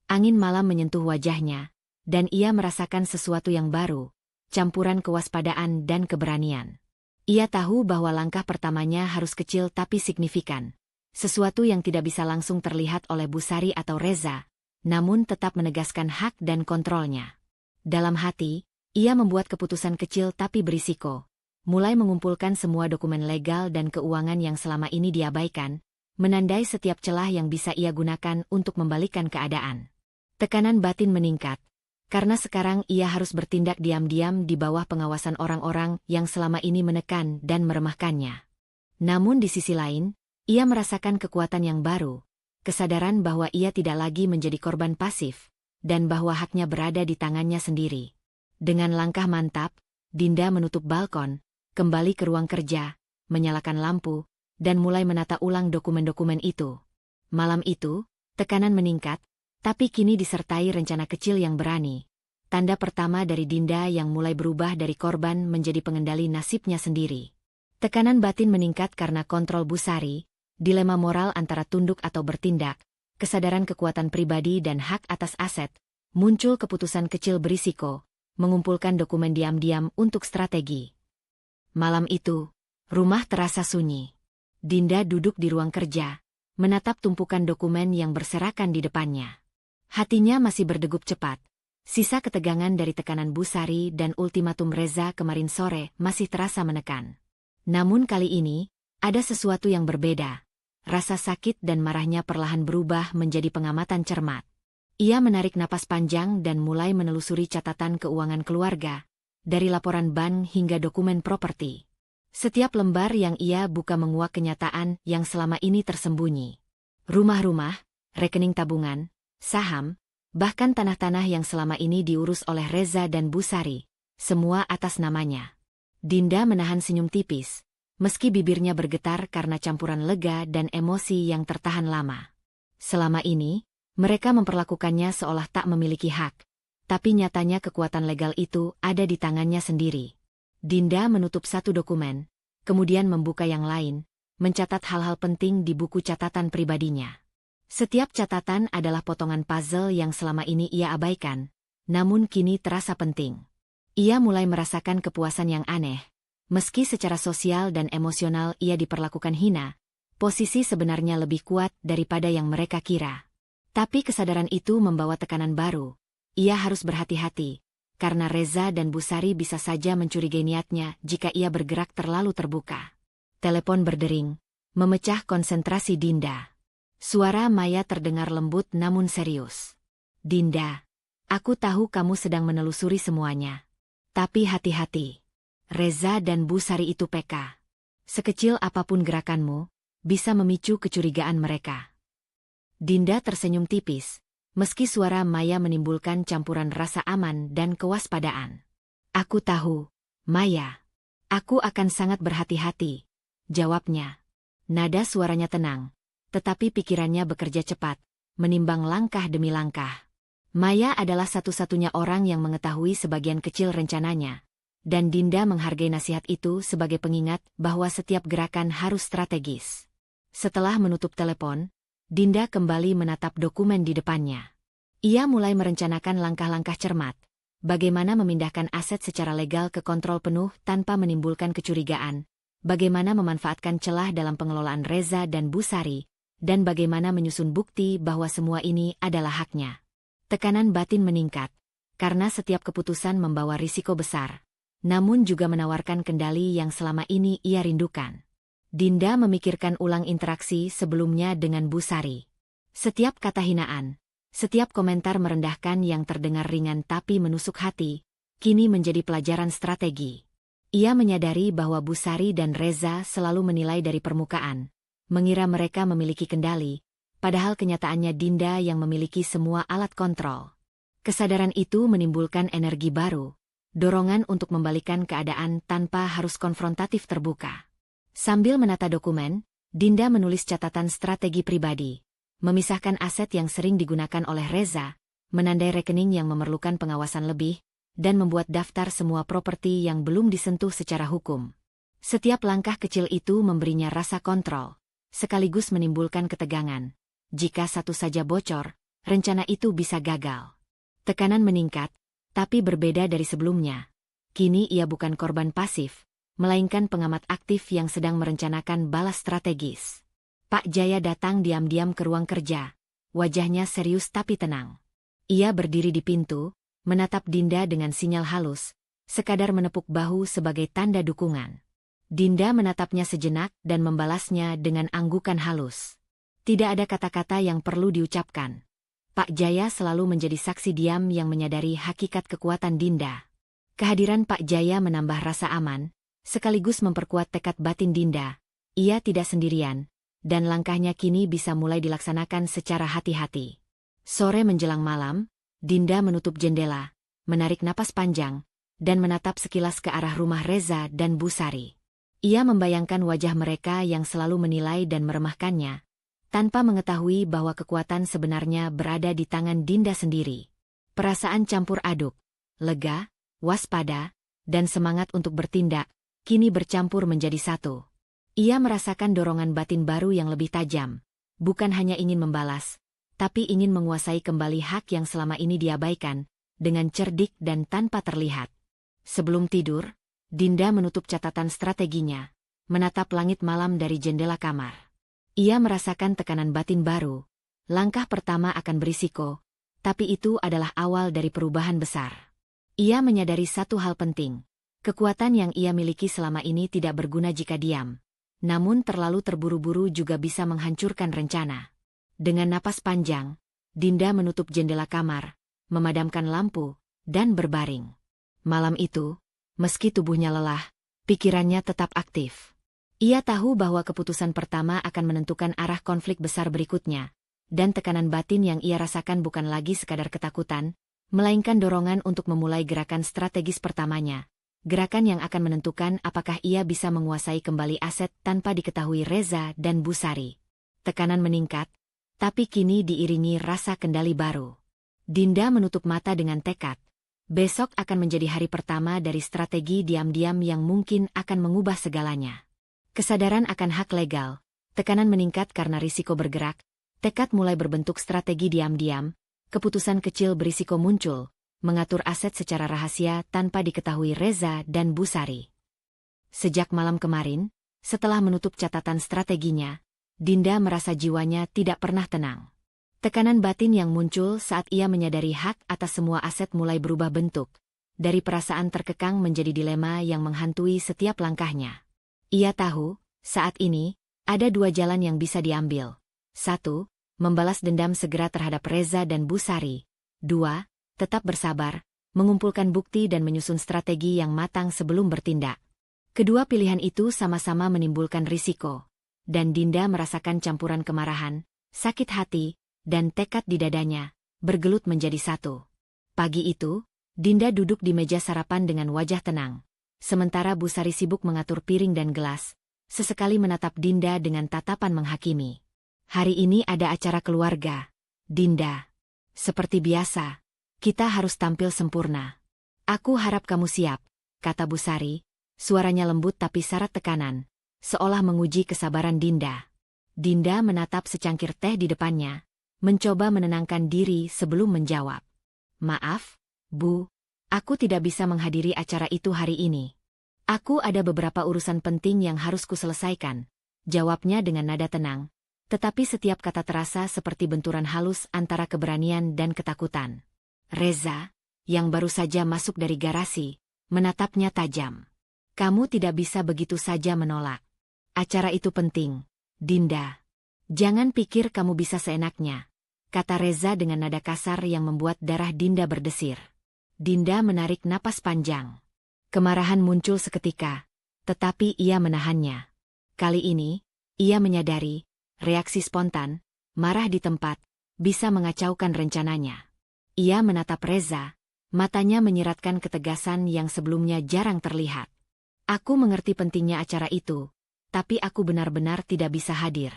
Angin malam menyentuh wajahnya, dan ia merasakan sesuatu yang baru, campuran kewaspadaan dan keberanian. Ia tahu bahwa langkah pertamanya harus kecil tapi signifikan. Sesuatu yang tidak bisa langsung terlihat oleh Busari atau Reza, namun tetap menegaskan hak dan kontrolnya. Dalam hati, ia membuat keputusan kecil tapi berisiko. Mulai mengumpulkan semua dokumen legal dan keuangan yang selama ini diabaikan, menandai setiap celah yang bisa ia gunakan untuk membalikan keadaan. Tekanan batin meningkat, karena sekarang ia harus bertindak diam-diam di bawah pengawasan orang-orang yang selama ini menekan dan meremehkannya. Namun di sisi lain, ia merasakan kekuatan yang baru, kesadaran bahwa ia tidak lagi menjadi korban pasif, dan bahwa haknya berada di tangannya sendiri. Dengan langkah mantap, Dinda menutup balkon, kembali ke ruang kerja, menyalakan lampu, dan mulai menata ulang dokumen-dokumen itu. Malam itu, tekanan meningkat, tapi kini disertai rencana kecil yang berani. Tanda pertama dari Dinda yang mulai berubah dari korban menjadi pengendali nasibnya sendiri. Tekanan batin meningkat karena kontrol Busari, dilema moral antara tunduk atau bertindak, kesadaran kekuatan pribadi dan hak atas aset, muncul keputusan kecil berisiko, mengumpulkan dokumen diam-diam untuk strategi. Malam itu, rumah terasa sunyi. Dinda duduk di ruang kerja, menatap tumpukan dokumen yang berserakan di depannya. Hatinya masih berdegup cepat. Sisa ketegangan dari tekanan Busari dan ultimatum Reza kemarin sore masih terasa menekan. Namun kali ini, ada sesuatu yang berbeda. Rasa sakit dan marahnya perlahan berubah menjadi pengamatan cermat. Ia menarik napas panjang dan mulai menelusuri catatan keuangan keluarga, dari laporan bank hingga dokumen properti. Setiap lembar yang ia buka menguak kenyataan yang selama ini tersembunyi. Rumah-rumah, rekening tabungan, saham, bahkan tanah-tanah yang selama ini diurus oleh Reza dan Busari, semua atas namanya. Dinda menahan senyum tipis, meski bibirnya bergetar karena campuran lega dan emosi yang tertahan lama. Selama ini, mereka memperlakukannya seolah tak memiliki hak, tapi nyatanya kekuatan legal itu ada di tangannya sendiri. Dinda menutup satu dokumen, kemudian membuka yang lain, mencatat hal-hal penting di buku catatan pribadinya. Setiap catatan adalah potongan puzzle yang selama ini ia abaikan, namun kini terasa penting. Ia mulai merasakan kepuasan yang aneh. Meski secara sosial dan emosional ia diperlakukan hina, posisi sebenarnya lebih kuat daripada yang mereka kira. Tapi kesadaran itu membawa tekanan baru. Ia harus berhati-hati, karena Reza dan Busari bisa saja mencurigai niatnya jika ia bergerak terlalu terbuka. Telepon berdering, memecah konsentrasi Dinda. Suara Maya terdengar lembut namun serius. Dinda, aku tahu kamu sedang menelusuri semuanya. Tapi hati-hati. Reza dan Busari itu PK. Sekecil apapun gerakanmu, bisa memicu kecurigaan mereka. Dinda tersenyum tipis, meski suara Maya menimbulkan campuran rasa aman dan kewaspadaan. Aku tahu, Maya. Aku akan sangat berhati-hati, jawabnya. Nada suaranya tenang, tetapi pikirannya bekerja cepat, menimbang langkah demi langkah. Maya adalah satu-satunya orang yang mengetahui sebagian kecil rencananya, dan Dinda menghargai nasihat itu sebagai pengingat bahwa setiap gerakan harus strategis. Setelah menutup telepon, Dinda kembali menatap dokumen di depannya. Ia mulai merencanakan langkah-langkah cermat, bagaimana memindahkan aset secara legal ke kontrol penuh tanpa menimbulkan kecurigaan, bagaimana memanfaatkan celah dalam pengelolaan Reza dan Busari, dan bagaimana menyusun bukti bahwa semua ini adalah haknya. Tekanan batin meningkat, karena setiap keputusan membawa risiko besar, namun juga menawarkan kendali yang selama ini ia rindukan. Dinda memikirkan ulang interaksi sebelumnya dengan Busari. Setiap kata hinaan, setiap komentar merendahkan yang terdengar ringan tapi menusuk hati, kini menjadi pelajaran strategi. Ia menyadari bahwa Busari dan Reza selalu menilai dari permukaan, mengira mereka memiliki kendali, padahal kenyataannya Dinda yang memiliki semua alat kontrol. Kesadaran itu menimbulkan energi baru, dorongan untuk membalikan keadaan tanpa harus konfrontatif terbuka. Sambil menata dokumen, Dinda menulis catatan strategi pribadi, memisahkan aset yang sering digunakan oleh Reza, menandai rekening yang memerlukan pengawasan lebih, dan membuat daftar semua properti yang belum disentuh secara hukum. Setiap langkah kecil itu memberinya rasa kontrol, sekaligus menimbulkan ketegangan. Jika satu saja bocor, rencana itu bisa gagal. Tekanan meningkat, tapi berbeda dari sebelumnya. Kini ia bukan korban pasif, melainkan pengamat aktif yang sedang merencanakan balas strategis. Pak Jaya datang diam-diam ke ruang kerja, wajahnya serius tapi tenang. Ia berdiri di pintu, menatap Dinda dengan sinyal halus, sekadar menepuk bahu sebagai tanda dukungan. Dinda menatapnya sejenak dan membalasnya dengan anggukan halus. Tidak ada kata-kata yang perlu diucapkan. Pak Jaya selalu menjadi saksi diam yang menyadari hakikat kekuatan Dinda. Kehadiran Pak Jaya menambah rasa aman, sekaligus memperkuat tekad batin Dinda. Ia tidak sendirian, dan langkahnya kini bisa mulai dilaksanakan secara hati-hati. Sore menjelang malam, Dinda menutup jendela, menarik napas panjang, dan menatap sekilas ke arah rumah Reza dan Bu Sari. Ia membayangkan wajah mereka yang selalu menilai dan meremahkannya, tanpa mengetahui bahwa kekuatan sebenarnya berada di tangan Dinda sendiri. Perasaan campur aduk, lega, waspada, dan semangat untuk bertindak, kini bercampur menjadi satu. Ia merasakan dorongan batin baru yang lebih tajam, bukan hanya ingin membalas, tapi ingin menguasai kembali hak yang selama ini diabaikan, dengan cerdik dan tanpa terlihat. Sebelum tidur, Dinda menutup catatan strateginya, menatap langit malam dari jendela kamar. Ia merasakan tekanan batin baru. Langkah pertama akan berisiko, tapi itu adalah awal dari perubahan besar. Ia menyadari satu hal penting. Kekuatan yang ia miliki selama ini tidak berguna jika diam, namun terlalu terburu-buru juga bisa menghancurkan rencana. Dengan napas panjang, Dinda menutup jendela kamar, memadamkan lampu, dan berbaring. Malam itu, meski tubuhnya lelah, pikirannya tetap aktif. Ia tahu bahwa keputusan pertama akan menentukan arah konflik besar berikutnya, dan tekanan batin yang ia rasakan bukan lagi sekadar ketakutan, melainkan dorongan untuk memulai gerakan strategis pertamanya, gerakan yang akan menentukan apakah ia bisa menguasai kembali aset tanpa diketahui Reza dan Bu Sari. Tekanan meningkat, tapi kini diiringi rasa kendali baru. Dinda menutup mata dengan tekad. Besok akan menjadi hari pertama dari strategi diam-diam yang mungkin akan mengubah segalanya. Kesadaran akan hak legal, tekanan meningkat karena risiko bergerak, tekad mulai berbentuk strategi diam-diam, keputusan kecil berisiko muncul, mengatur aset secara rahasia tanpa diketahui Reza dan Bu Sari. Sejak malam kemarin, setelah menutup catatan strateginya, Dinda merasa jiwanya tidak pernah tenang. Tekanan batin yang muncul saat ia menyadari hak atas semua aset mulai berubah bentuk, dari perasaan terkekang menjadi dilema yang menghantui setiap langkahnya. Ia tahu, saat ini, ada dua jalan yang bisa diambil. 1. Membalas dendam segera terhadap Reza dan Bu Sari. 2. Tetap bersabar, mengumpulkan bukti dan menyusun strategi yang matang sebelum bertindak. Kedua pilihan itu sama-sama menimbulkan risiko, dan Dinda merasakan campuran kemarahan, sakit hati, dan tekad di dadanya, bergelut menjadi satu. Pagi itu, Dinda duduk di meja sarapan dengan wajah tenang. Sementara Bu Sari sibuk mengatur piring dan gelas, sesekali menatap Dinda dengan tatapan menghakimi. Hari ini ada acara keluarga, Dinda. Seperti biasa, kita harus tampil sempurna. Aku harap kamu siap, kata Bu Sari, suaranya lembut tapi syarat tekanan, seolah menguji kesabaran Dinda. Dinda menatap secangkir teh di depannya, mencoba menenangkan diri sebelum menjawab. Maaf, Bu, aku tidak bisa menghadiri acara itu hari ini. Aku ada beberapa urusan penting yang harus kuselesaikan, jawabnya dengan nada tenang, tetapi setiap kata terasa seperti benturan halus antara keberanian dan ketakutan. Reza, yang baru saja masuk dari garasi, menatapnya tajam. Kamu tidak bisa begitu saja menolak. Acara itu penting, Dinda. Jangan pikir kamu bisa seenaknya, kata Reza dengan nada kasar yang membuat darah Dinda berdesir. Dinda menarik napas panjang. Kemarahan muncul seketika, tetapi ia menahannya. Kali ini, ia menyadari, reaksi spontan, marah di tempat, bisa mengacaukan rencananya. Ia menatap Reza, matanya menyiratkan ketegasan yang sebelumnya jarang terlihat. Aku mengerti pentingnya acara itu, tapi aku benar-benar tidak bisa hadir.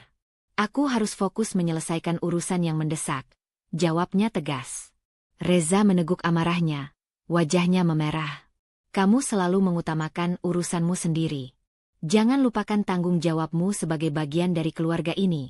Aku harus fokus menyelesaikan urusan yang mendesak, jawabnya tegas. Reza meneguk amarahnya, Wajahnya memerah. Kamu selalu mengutamakan urusanmu sendiri. Jangan lupakan tanggung jawabmu sebagai bagian dari keluarga ini.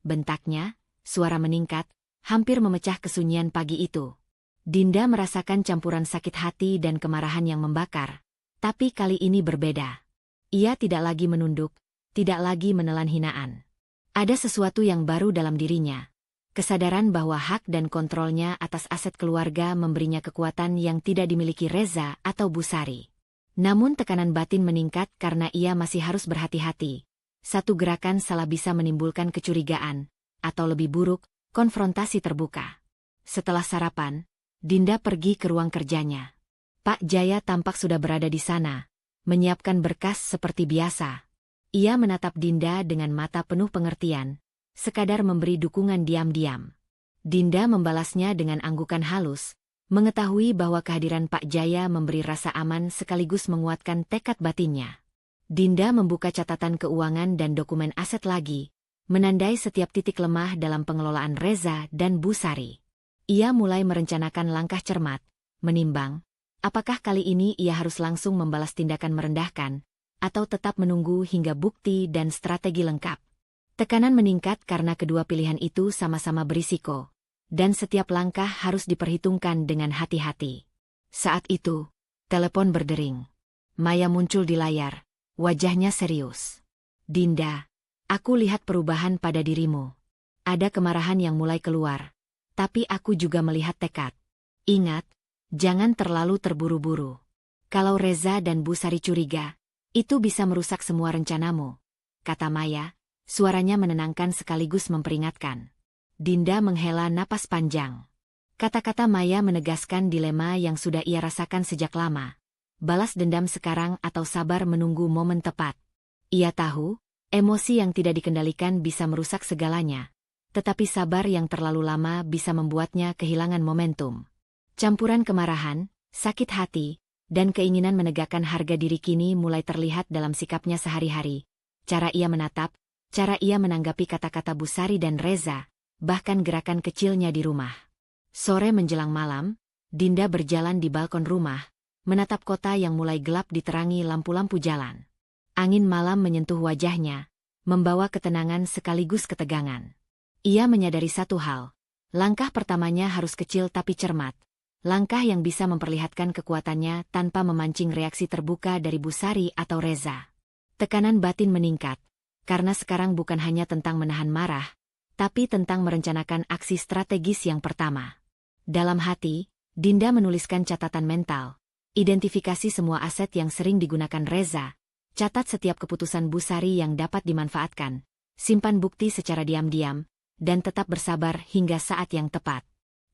Bentaknya, suara meningkat, hampir memecah kesunyian pagi itu. Dinda merasakan campuran sakit hati dan kemarahan yang membakar. Tapi kali ini berbeda. Ia tidak lagi menunduk, tidak lagi menelan hinaan. Ada sesuatu yang baru dalam dirinya. Kesadaran bahwa hak dan kontrolnya atas aset keluarga memberinya kekuatan yang tidak dimiliki Reza atau Busari. Namun tekanan batin meningkat karena ia masih harus berhati-hati. Satu gerakan salah bisa menimbulkan kecurigaan, atau lebih buruk, konfrontasi terbuka. Setelah sarapan, Dinda pergi ke ruang kerjanya. Pak Jaya tampak sudah berada di sana, menyiapkan berkas seperti biasa. Ia menatap Dinda dengan mata penuh pengertian, sekadar memberi dukungan diam-diam. Dinda membalasnya dengan anggukan halus, mengetahui bahwa kehadiran Pak Jaya memberi rasa aman sekaligus menguatkan tekad batinnya. Dinda membuka catatan keuangan dan dokumen aset lagi, menandai setiap titik lemah dalam pengelolaan Reza dan Busari. Ia mulai merencanakan langkah cermat, menimbang, apakah kali ini ia harus langsung membalas tindakan merendahkan, atau tetap menunggu hingga bukti dan strategi lengkap. Tekanan meningkat karena kedua pilihan itu sama-sama berisiko, dan setiap langkah harus diperhitungkan dengan hati-hati. Saat itu, telepon berdering. Maya muncul di layar, wajahnya serius. Dinda, aku lihat perubahan pada dirimu. Ada kemarahan yang mulai keluar, tapi aku juga melihat tekad. Ingat, jangan terlalu terburu-buru. Kalau Reza dan Busari curiga, itu bisa merusak semua rencanamu, kata Maya. Suaranya menenangkan sekaligus memperingatkan. Dinda menghela napas panjang. Kata-kata Maya menegaskan dilema yang sudah ia rasakan sejak lama. Balas dendam sekarang atau sabar menunggu momen tepat. Ia tahu, emosi yang tidak dikendalikan bisa merusak segalanya. Tetapi sabar yang terlalu lama bisa membuatnya kehilangan momentum. Campuran kemarahan, sakit hati, dan keinginan menegakkan harga diri kini mulai terlihat dalam sikapnya sehari-hari. Cara ia menatap, cara ia menanggapi kata-kata Busari dan Reza, bahkan gerakan kecilnya di rumah. Sore menjelang malam, Dinda berjalan di balkon rumah, menatap kota yang mulai gelap diterangi lampu-lampu jalan. Angin malam menyentuh wajahnya, membawa ketenangan sekaligus ketegangan. Ia menyadari satu hal, langkah pertamanya harus kecil tapi cermat. Langkah yang bisa memperlihatkan kekuatannya tanpa memancing reaksi terbuka dari Busari atau Reza. Tekanan batin meningkat. Karena sekarang bukan hanya tentang menahan marah, tapi tentang merencanakan aksi strategis yang pertama. Dalam hati, Dinda menuliskan catatan mental, identifikasi semua aset yang sering digunakan Reza, catat setiap keputusan Busari yang dapat dimanfaatkan, simpan bukti secara diam-diam, dan tetap bersabar hingga saat yang tepat.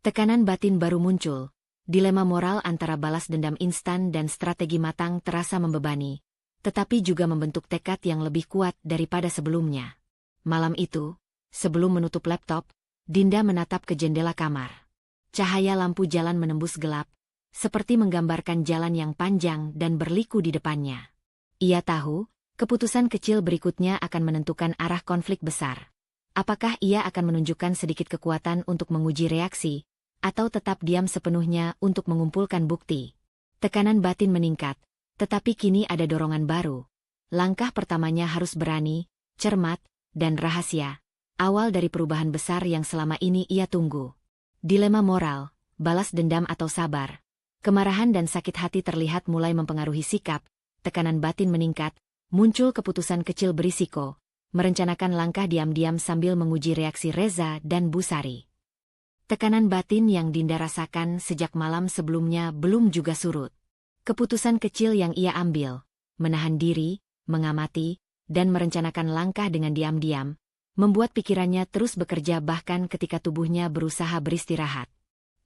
Tekanan batin baru muncul, dilema moral antara balas dendam instan dan strategi matang terasa membebani. Tetapi juga membentuk tekad yang lebih kuat daripada sebelumnya. Malam itu, sebelum menutup laptop, Dinda menatap ke jendela kamar. Cahaya lampu jalan menembus gelap, seperti menggambarkan jalan yang panjang dan berliku di depannya. Ia tahu, keputusan kecil berikutnya akan menentukan arah konflik besar. Apakah ia akan menunjukkan sedikit kekuatan untuk menguji reaksi, atau tetap diam sepenuhnya untuk mengumpulkan bukti? Tekanan batin meningkat. Tetapi kini ada dorongan baru. Langkah pertamanya harus berani, cermat, dan rahasia. Awal dari perubahan besar yang selama ini ia tunggu. Dilema moral, balas dendam atau sabar. Kemarahan dan sakit hati terlihat mulai mempengaruhi sikap, tekanan batin meningkat, muncul keputusan kecil berisiko, merencanakan langkah diam-diam sambil menguji reaksi Reza dan Busari. Tekanan batin yang Dinda rasakan sejak malam sebelumnya belum juga surut. Keputusan kecil yang ia ambil, menahan diri, mengamati, dan merencanakan langkah dengan diam-diam, membuat pikirannya terus bekerja bahkan ketika tubuhnya berusaha beristirahat.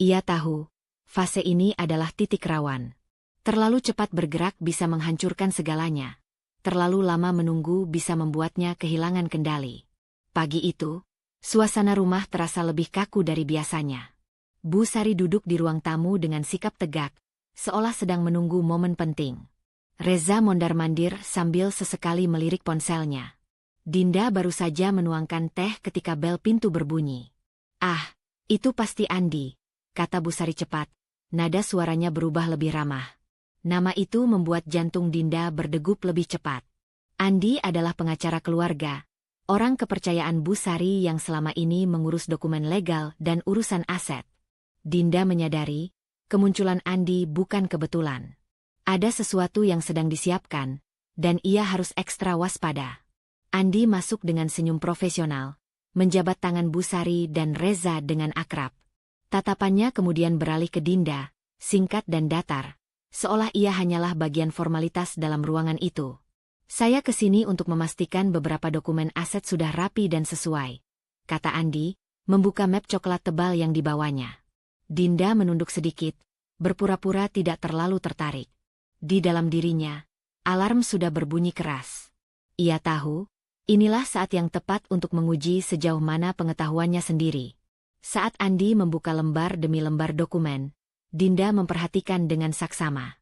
Ia tahu, fase ini adalah titik rawan. Terlalu cepat bergerak bisa menghancurkan segalanya. Terlalu lama menunggu bisa membuatnya kehilangan kendali. Pagi itu, suasana rumah terasa lebih kaku dari biasanya. Busari duduk di ruang tamu dengan sikap tegak, seolah sedang menunggu momen penting. Reza mondar-mandir sambil sesekali melirik ponselnya. Dinda baru saja menuangkan teh ketika bel pintu berbunyi. "Ah, itu pasti Andi," kata Busari cepat, nada suaranya berubah lebih ramah. Nama itu membuat jantung Dinda berdegup lebih cepat. Andi adalah pengacara keluarga, orang kepercayaan Bu Sari yang selama ini mengurus dokumen legal dan urusan aset. Dinda menyadari, kemunculan Andi bukan kebetulan. Ada sesuatu yang sedang disiapkan, dan ia harus ekstra waspada. Andi masuk dengan senyum profesional, menjabat tangan Bu Sari dan Reza dengan akrab. Tatapannya kemudian beralih ke Dinda, singkat dan datar, seolah ia hanyalah bagian formalitas dalam ruangan itu. Saya kesini untuk memastikan beberapa dokumen aset sudah rapi dan sesuai, kata Andi, membuka map coklat tebal yang dibawanya. Dinda menunduk sedikit, berpura-pura tidak terlalu tertarik. Di dalam dirinya, alarm sudah berbunyi keras. Ia tahu, inilah saat yang tepat untuk menguji sejauh mana pengetahuannya sendiri. Saat Andi membuka lembar demi lembar dokumen, Dinda memperhatikan dengan saksama.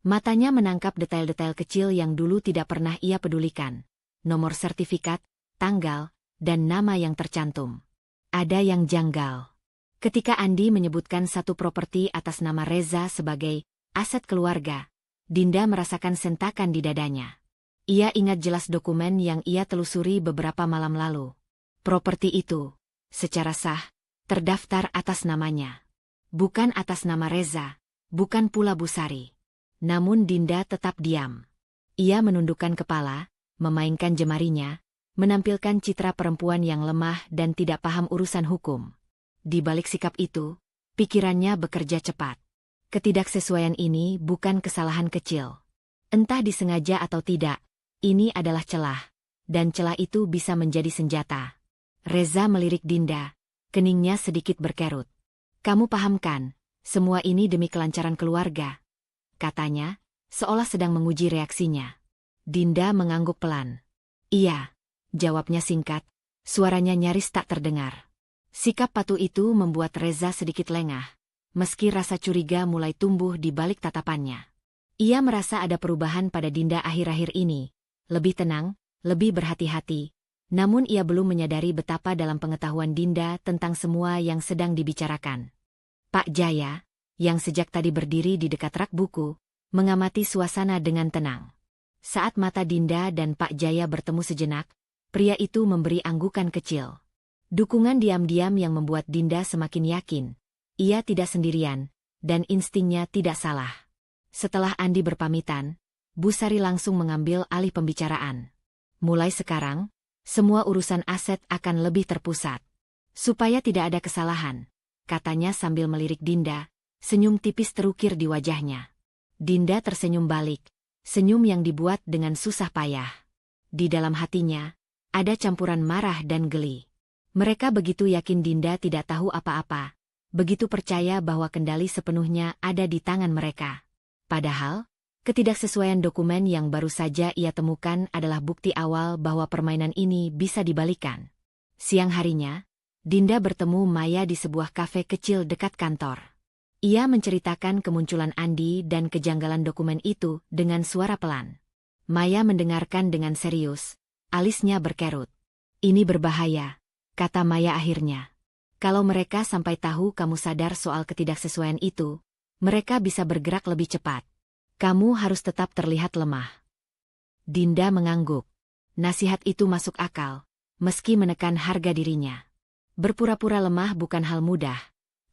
Matanya menangkap detail-detail kecil yang dulu tidak pernah ia pedulikan. Nomor sertifikat, tanggal, dan nama yang tercantum. Ada yang janggal. Ketika Andi menyebutkan satu properti atas nama Reza sebagai aset keluarga, Dinda merasakan sentakan di dadanya. Ia ingat jelas dokumen yang ia telusuri beberapa malam lalu. Properti itu, secara sah, terdaftar atas namanya. Bukan atas nama Reza, bukan pula Bu Sari. Namun Dinda tetap diam. Ia menundukkan kepala, memainkan jemarinya, menampilkan citra perempuan yang lemah dan tidak paham urusan hukum. Di balik sikap itu, pikirannya bekerja cepat. Ketidaksesuaian ini bukan kesalahan kecil. Entah disengaja atau tidak, ini adalah celah, dan celah itu bisa menjadi senjata. Reza melirik Dinda, keningnya sedikit berkerut. Kamu paham kan, semua ini demi kelancaran keluarga, katanya, seolah sedang menguji reaksinya. Dinda mengangguk pelan. Iya, jawabnya singkat, suaranya nyaris tak terdengar. Sikap patuh itu membuat Reza sedikit lengah, meski rasa curiga mulai tumbuh di balik tatapannya. Ia merasa ada perubahan pada Dinda akhir-akhir ini, lebih tenang, lebih berhati-hati, namun ia belum menyadari betapa dalam pengetahuan Dinda tentang semua yang sedang dibicarakan. Pak Jaya, yang sejak tadi berdiri di dekat rak buku, mengamati suasana dengan tenang. Saat mata Dinda dan Pak Jaya bertemu sejenak, pria itu memberi anggukan kecil. Dukungan diam-diam yang membuat Dinda semakin yakin. Ia tidak sendirian, dan instingnya tidak salah. Setelah Andi berpamitan, Bu Sari langsung mengambil alih pembicaraan. Mulai sekarang, semua urusan aset akan lebih terpusat. Supaya tidak ada kesalahan, katanya sambil melirik Dinda, senyum tipis terukir di wajahnya. Dinda tersenyum balik, senyum yang dibuat dengan susah payah. Di dalam hatinya, ada campuran marah dan geli. Mereka begitu yakin Dinda tidak tahu apa-apa, begitu percaya bahwa kendali sepenuhnya ada di tangan mereka. Padahal, ketidaksesuaian dokumen yang baru saja ia temukan adalah bukti awal bahwa permainan ini bisa dibalikan. Siang harinya, Dinda bertemu Maya di sebuah kafe kecil dekat kantor. Ia menceritakan kemunculan Andi dan kejanggalan dokumen itu dengan suara pelan. Maya mendengarkan dengan serius, alisnya berkerut. Ini berbahaya, kata Maya akhirnya. Kalau mereka sampai tahu kamu sadar soal ketidaksesuaian itu, mereka bisa bergerak lebih cepat. Kamu harus tetap terlihat lemah. Dinda mengangguk. Nasihat itu masuk akal, meski menekan harga dirinya. Berpura-pura lemah bukan hal mudah,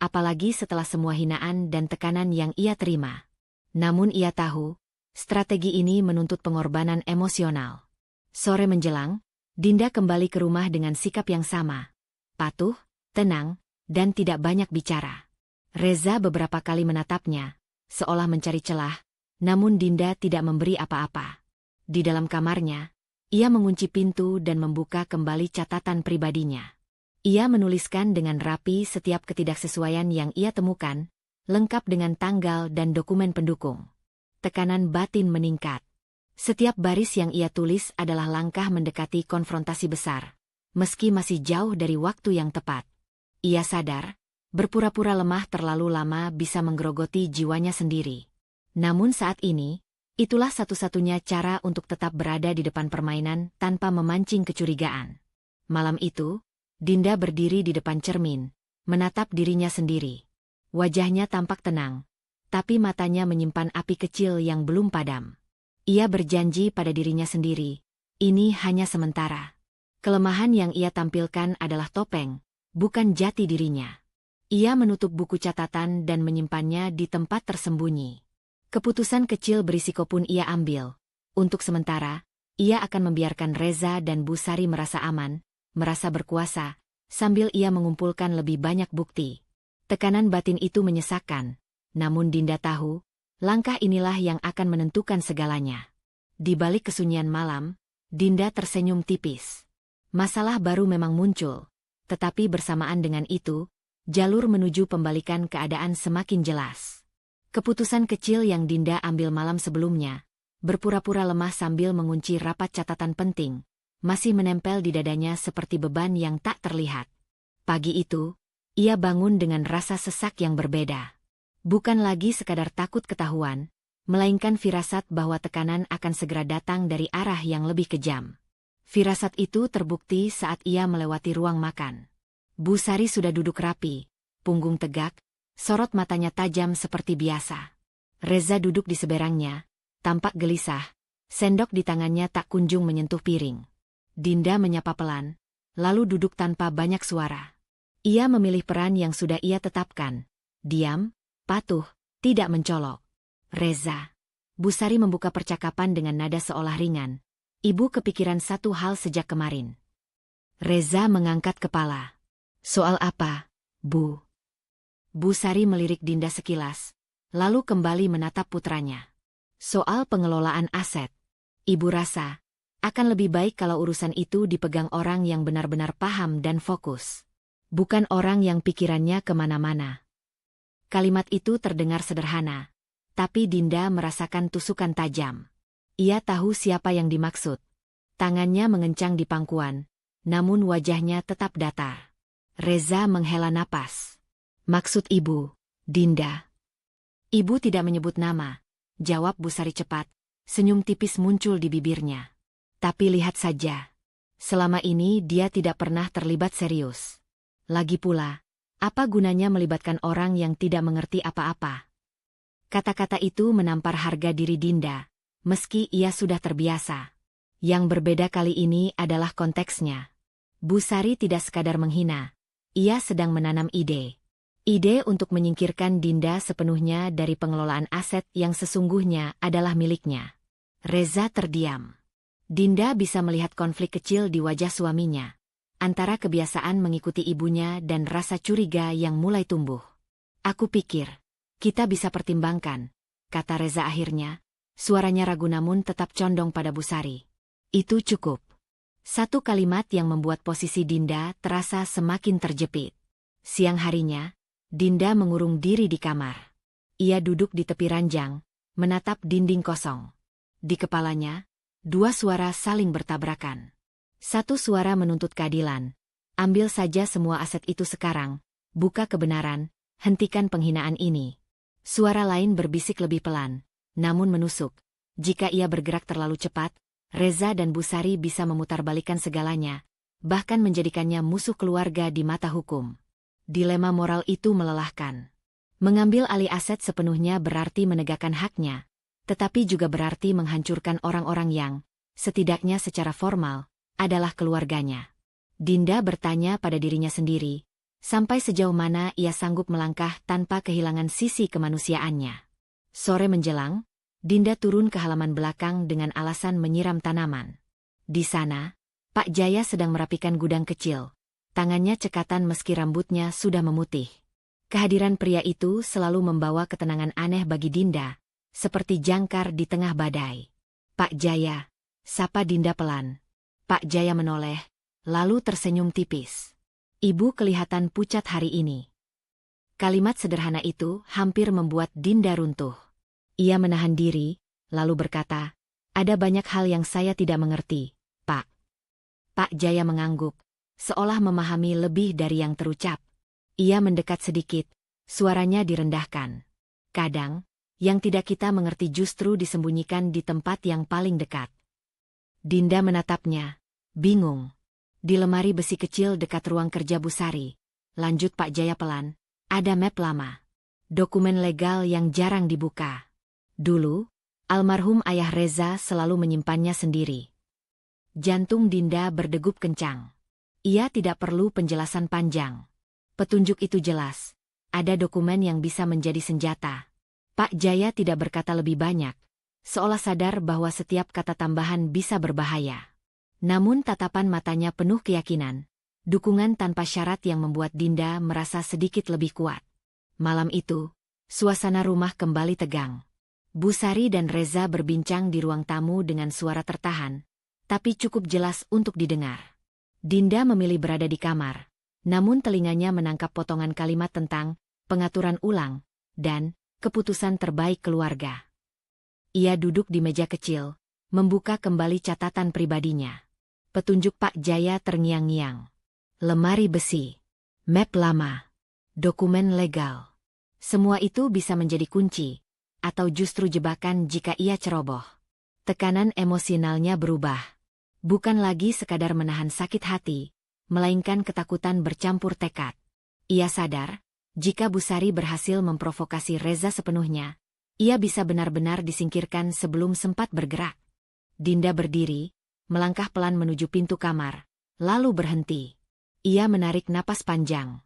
apalagi setelah semua hinaan dan tekanan yang ia terima. Namun ia tahu, strategi ini menuntut pengorbanan emosional. Sore menjelang, Dinda kembali ke rumah dengan sikap yang sama. Patuh, tenang, dan tidak banyak bicara. Reza beberapa kali menatapnya, seolah mencari celah, namun Dinda tidak memberi apa-apa. Di dalam kamarnya, ia mengunci pintu dan membuka kembali catatan pribadinya. Ia menuliskan dengan rapi setiap ketidaksesuaian yang ia temukan, lengkap dengan tanggal dan dokumen pendukung. Tekanan batin meningkat. Setiap baris yang ia tulis adalah langkah mendekati konfrontasi besar, meski masih jauh dari waktu yang tepat. Ia sadar, berpura-pura lemah terlalu lama bisa menggerogoti jiwanya sendiri. Namun saat ini, itulah satu-satunya cara untuk tetap berada di depan permainan tanpa memancing kecurigaan. Malam itu, Dinda berdiri di depan cermin, menatap dirinya sendiri. Wajahnya tampak tenang, tapi matanya menyimpan api kecil yang belum padam. Ia berjanji pada dirinya sendiri, ini hanya sementara. Kelemahan yang ia tampilkan adalah topeng, bukan jati dirinya. Ia menutup buku catatan dan menyimpannya di tempat tersembunyi. Keputusan kecil berisiko pun ia ambil. Untuk sementara, ia akan membiarkan Reza dan Bu Sari merasa aman, merasa berkuasa, sambil ia mengumpulkan lebih banyak bukti. Tekanan batin itu menyesakkan, namun Dinda tahu, langkah inilah yang akan menentukan segalanya. Di balik kesunyian malam, Dinda tersenyum tipis. Masalah baru memang muncul, tetapi bersamaan dengan itu, jalur menuju pembalikan keadaan semakin jelas. Keputusan kecil yang Dinda ambil malam sebelumnya, berpura-pura lemah sambil mengunci rapat catatan penting, masih menempel di dadanya seperti beban yang tak terlihat. Pagi itu, ia bangun dengan rasa sesak yang berbeda. Bukan lagi sekadar takut ketahuan, melainkan firasat bahwa tekanan akan segera datang dari arah yang lebih kejam. Firasat itu terbukti saat ia melewati ruang makan. Bu Sari sudah duduk rapi, punggung tegak, sorot matanya tajam seperti biasa. Reza duduk di seberangnya, tampak gelisah, sendok di tangannya tak kunjung menyentuh piring. Dinda menyapa pelan, lalu duduk tanpa banyak suara. Ia memilih peran yang sudah ia tetapkan. Diam, patuh, tidak mencolok. Reza. Bu Sari membuka percakapan dengan nada seolah ringan. Ibu kepikiran satu hal sejak kemarin. Reza mengangkat kepala. Soal apa, Bu? Bu Sari melirik Dinda sekilas, lalu kembali menatap putranya. Soal pengelolaan aset. Ibu rasa, akan lebih baik kalau urusan itu dipegang orang yang benar-benar paham dan fokus. Bukan orang yang pikirannya kemana-mana. Kalimat itu terdengar sederhana, tapi Dinda merasakan tusukan tajam. Ia tahu siapa yang dimaksud. Tangannya mengencang di pangkuan, namun wajahnya tetap datar. Reza menghela napas. Maksud ibu, Dinda. Ibu tidak menyebut nama, jawab Bu Sari cepat. Senyum tipis muncul di bibirnya. Tapi lihat saja. Selama ini dia tidak pernah terlibat serius. Lagi pula, apa gunanya melibatkan orang yang tidak mengerti apa-apa? Kata-kata itu menampar harga diri Dinda, meski ia sudah terbiasa. Yang berbeda kali ini adalah konteksnya. Bu Sari tidak sekadar menghina, ia sedang menanam ide. Ide untuk menyingkirkan Dinda sepenuhnya dari pengelolaan aset yang sesungguhnya adalah miliknya. Reza terdiam. Dinda bisa melihat konflik kecil di wajah suaminya, antara kebiasaan mengikuti ibunya dan rasa curiga yang mulai tumbuh. Aku pikir, kita bisa pertimbangkan, kata Reza akhirnya, suaranya ragu namun tetap condong pada Bu Sari. Itu cukup. Satu kalimat yang membuat posisi Dinda terasa semakin terjepit. Siang harinya, Dinda mengurung diri di kamar. Ia duduk di tepi ranjang, menatap dinding kosong. Di kepalanya, dua suara saling bertabrakan. Satu suara menuntut keadilan. Ambil saja semua aset itu sekarang, buka kebenaran, hentikan penghinaan ini. Suara lain berbisik lebih pelan, namun menusuk. Jika ia bergerak terlalu cepat, Reza dan Bu Sari bisa memutarbalikkan segalanya, bahkan menjadikannya musuh keluarga di mata hukum. Dilema moral itu melelahkan. Mengambil alih aset sepenuhnya berarti menegakkan haknya, tetapi juga berarti menghancurkan orang-orang yang, setidaknya secara formal, adalah keluarganya. Dinda bertanya pada dirinya sendiri, sampai sejauh mana ia sanggup melangkah tanpa kehilangan sisi kemanusiaannya. Sore menjelang, Dinda turun ke halaman belakang dengan alasan menyiram tanaman. Di sana, Pak Jaya sedang merapikan gudang kecil. Tangannya cekatan meski rambutnya sudah memutih. Kehadiran pria itu selalu membawa ketenangan aneh bagi Dinda, seperti jangkar di tengah badai. Pak Jaya, sapa Dinda pelan. Pak Jaya menoleh, lalu tersenyum tipis. Ibu kelihatan pucat hari ini. Kalimat sederhana itu hampir membuat Dinda runtuh. Ia menahan diri, lalu berkata, ada banyak hal yang saya tidak mengerti, Pak. Pak Jaya mengangguk, seolah memahami lebih dari yang terucap. Ia mendekat sedikit, suaranya direndahkan. Kadang, yang tidak kita mengerti justru disembunyikan di tempat yang paling dekat. Dinda menatapnya, bingung. Di lemari besi kecil dekat ruang kerja Bu Sari, lanjut Pak Jaya pelan, ada map lama. Dokumen legal yang jarang dibuka. Dulu, almarhum ayah Reza selalu menyimpannya sendiri. Jantung Dinda berdegup kencang. Ia tidak perlu penjelasan panjang. Petunjuk itu jelas. Ada dokumen yang bisa menjadi senjata. Pak Jaya tidak berkata lebih banyak, seolah sadar bahwa setiap kata tambahan bisa berbahaya. Namun tatapan matanya penuh keyakinan. Dukungan tanpa syarat yang membuat Dinda merasa sedikit lebih kuat. Malam itu, suasana rumah kembali tegang. Bu Sari dan Reza berbincang di ruang tamu dengan suara tertahan, tapi cukup jelas untuk didengar. Dinda memilih berada di kamar, namun telinganya menangkap potongan kalimat tentang pengaturan ulang dan keputusan terbaik keluarga. Ia duduk di meja kecil, membuka kembali catatan pribadinya. Petunjuk Pak Jaya terngiang-ngiang. Lemari besi, map lama, dokumen legal. Semua itu bisa menjadi kunci, atau justru jebakan jika ia ceroboh. Tekanan emosionalnya berubah. Bukan lagi sekadar menahan sakit hati, melainkan ketakutan bercampur tekad. Ia sadar, jika Bu Sari berhasil memprovokasi Reza sepenuhnya, ia bisa benar-benar disingkirkan sebelum sempat bergerak. Dinda berdiri, melangkah pelan menuju pintu kamar, lalu berhenti. Ia menarik napas panjang.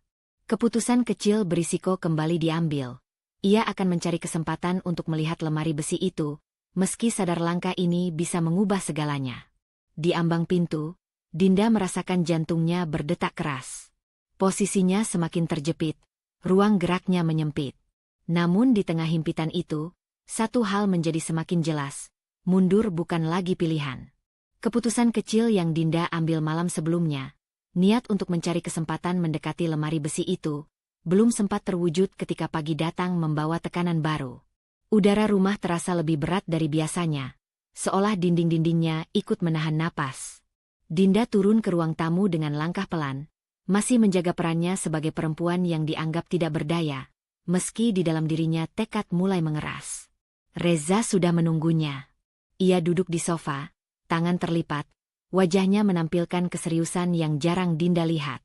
Keputusan kecil berisiko kembali diambil. Ia akan mencari kesempatan untuk melihat lemari besi itu, meski sadar langkah ini bisa mengubah segalanya. Di ambang pintu, Dinda merasakan jantungnya berdetak keras. Posisinya semakin terjepit, ruang geraknya menyempit. Namun di tengah himpitan itu, satu hal menjadi semakin jelas, mundur bukan lagi pilihan. Keputusan kecil yang Dinda ambil malam sebelumnya, niat untuk mencari kesempatan mendekati lemari besi itu, belum sempat terwujud ketika pagi datang membawa tekanan baru. Udara rumah terasa lebih berat dari biasanya, seolah dinding-dindingnya ikut menahan napas. Dinda turun ke ruang tamu dengan langkah pelan, masih menjaga perannya sebagai perempuan yang dianggap tidak berdaya, meski di dalam dirinya tekad mulai mengeras. Reza sudah menunggunya. Ia duduk di sofa, tangan terlipat, wajahnya menampilkan keseriusan yang jarang Dinda lihat.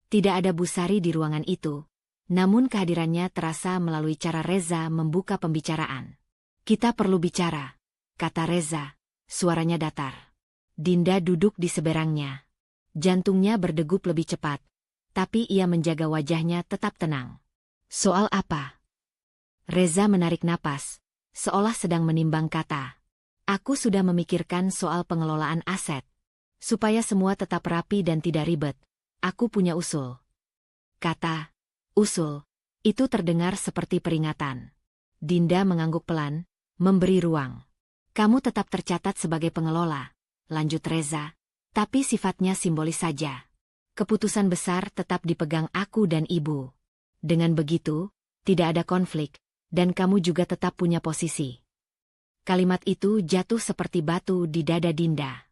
Tidak ada Bu Sari di ruangan itu, namun kehadirannya terasa melalui cara Reza membuka pembicaraan. "Kita perlu bicara," kata Reza, suaranya datar. Dinda duduk di seberangnya. Jantungnya berdegup lebih cepat, tapi ia menjaga wajahnya tetap tenang. "Soal apa?" Reza menarik napas, seolah sedang menimbang kata. "Aku sudah memikirkan soal pengelolaan aset. Supaya semua tetap rapi dan tidak ribet, aku punya usul." Kata usul itu terdengar seperti peringatan. Dinda mengangguk pelan, memberi ruang. "Kamu tetap tercatat sebagai pengelola," lanjut Reza, "tapi sifatnya simbolis saja. Keputusan besar tetap dipegang aku dan ibu. Dengan begitu, tidak ada konflik, dan kamu juga tetap punya posisi." Kalimat itu jatuh seperti batu di dada Dinda.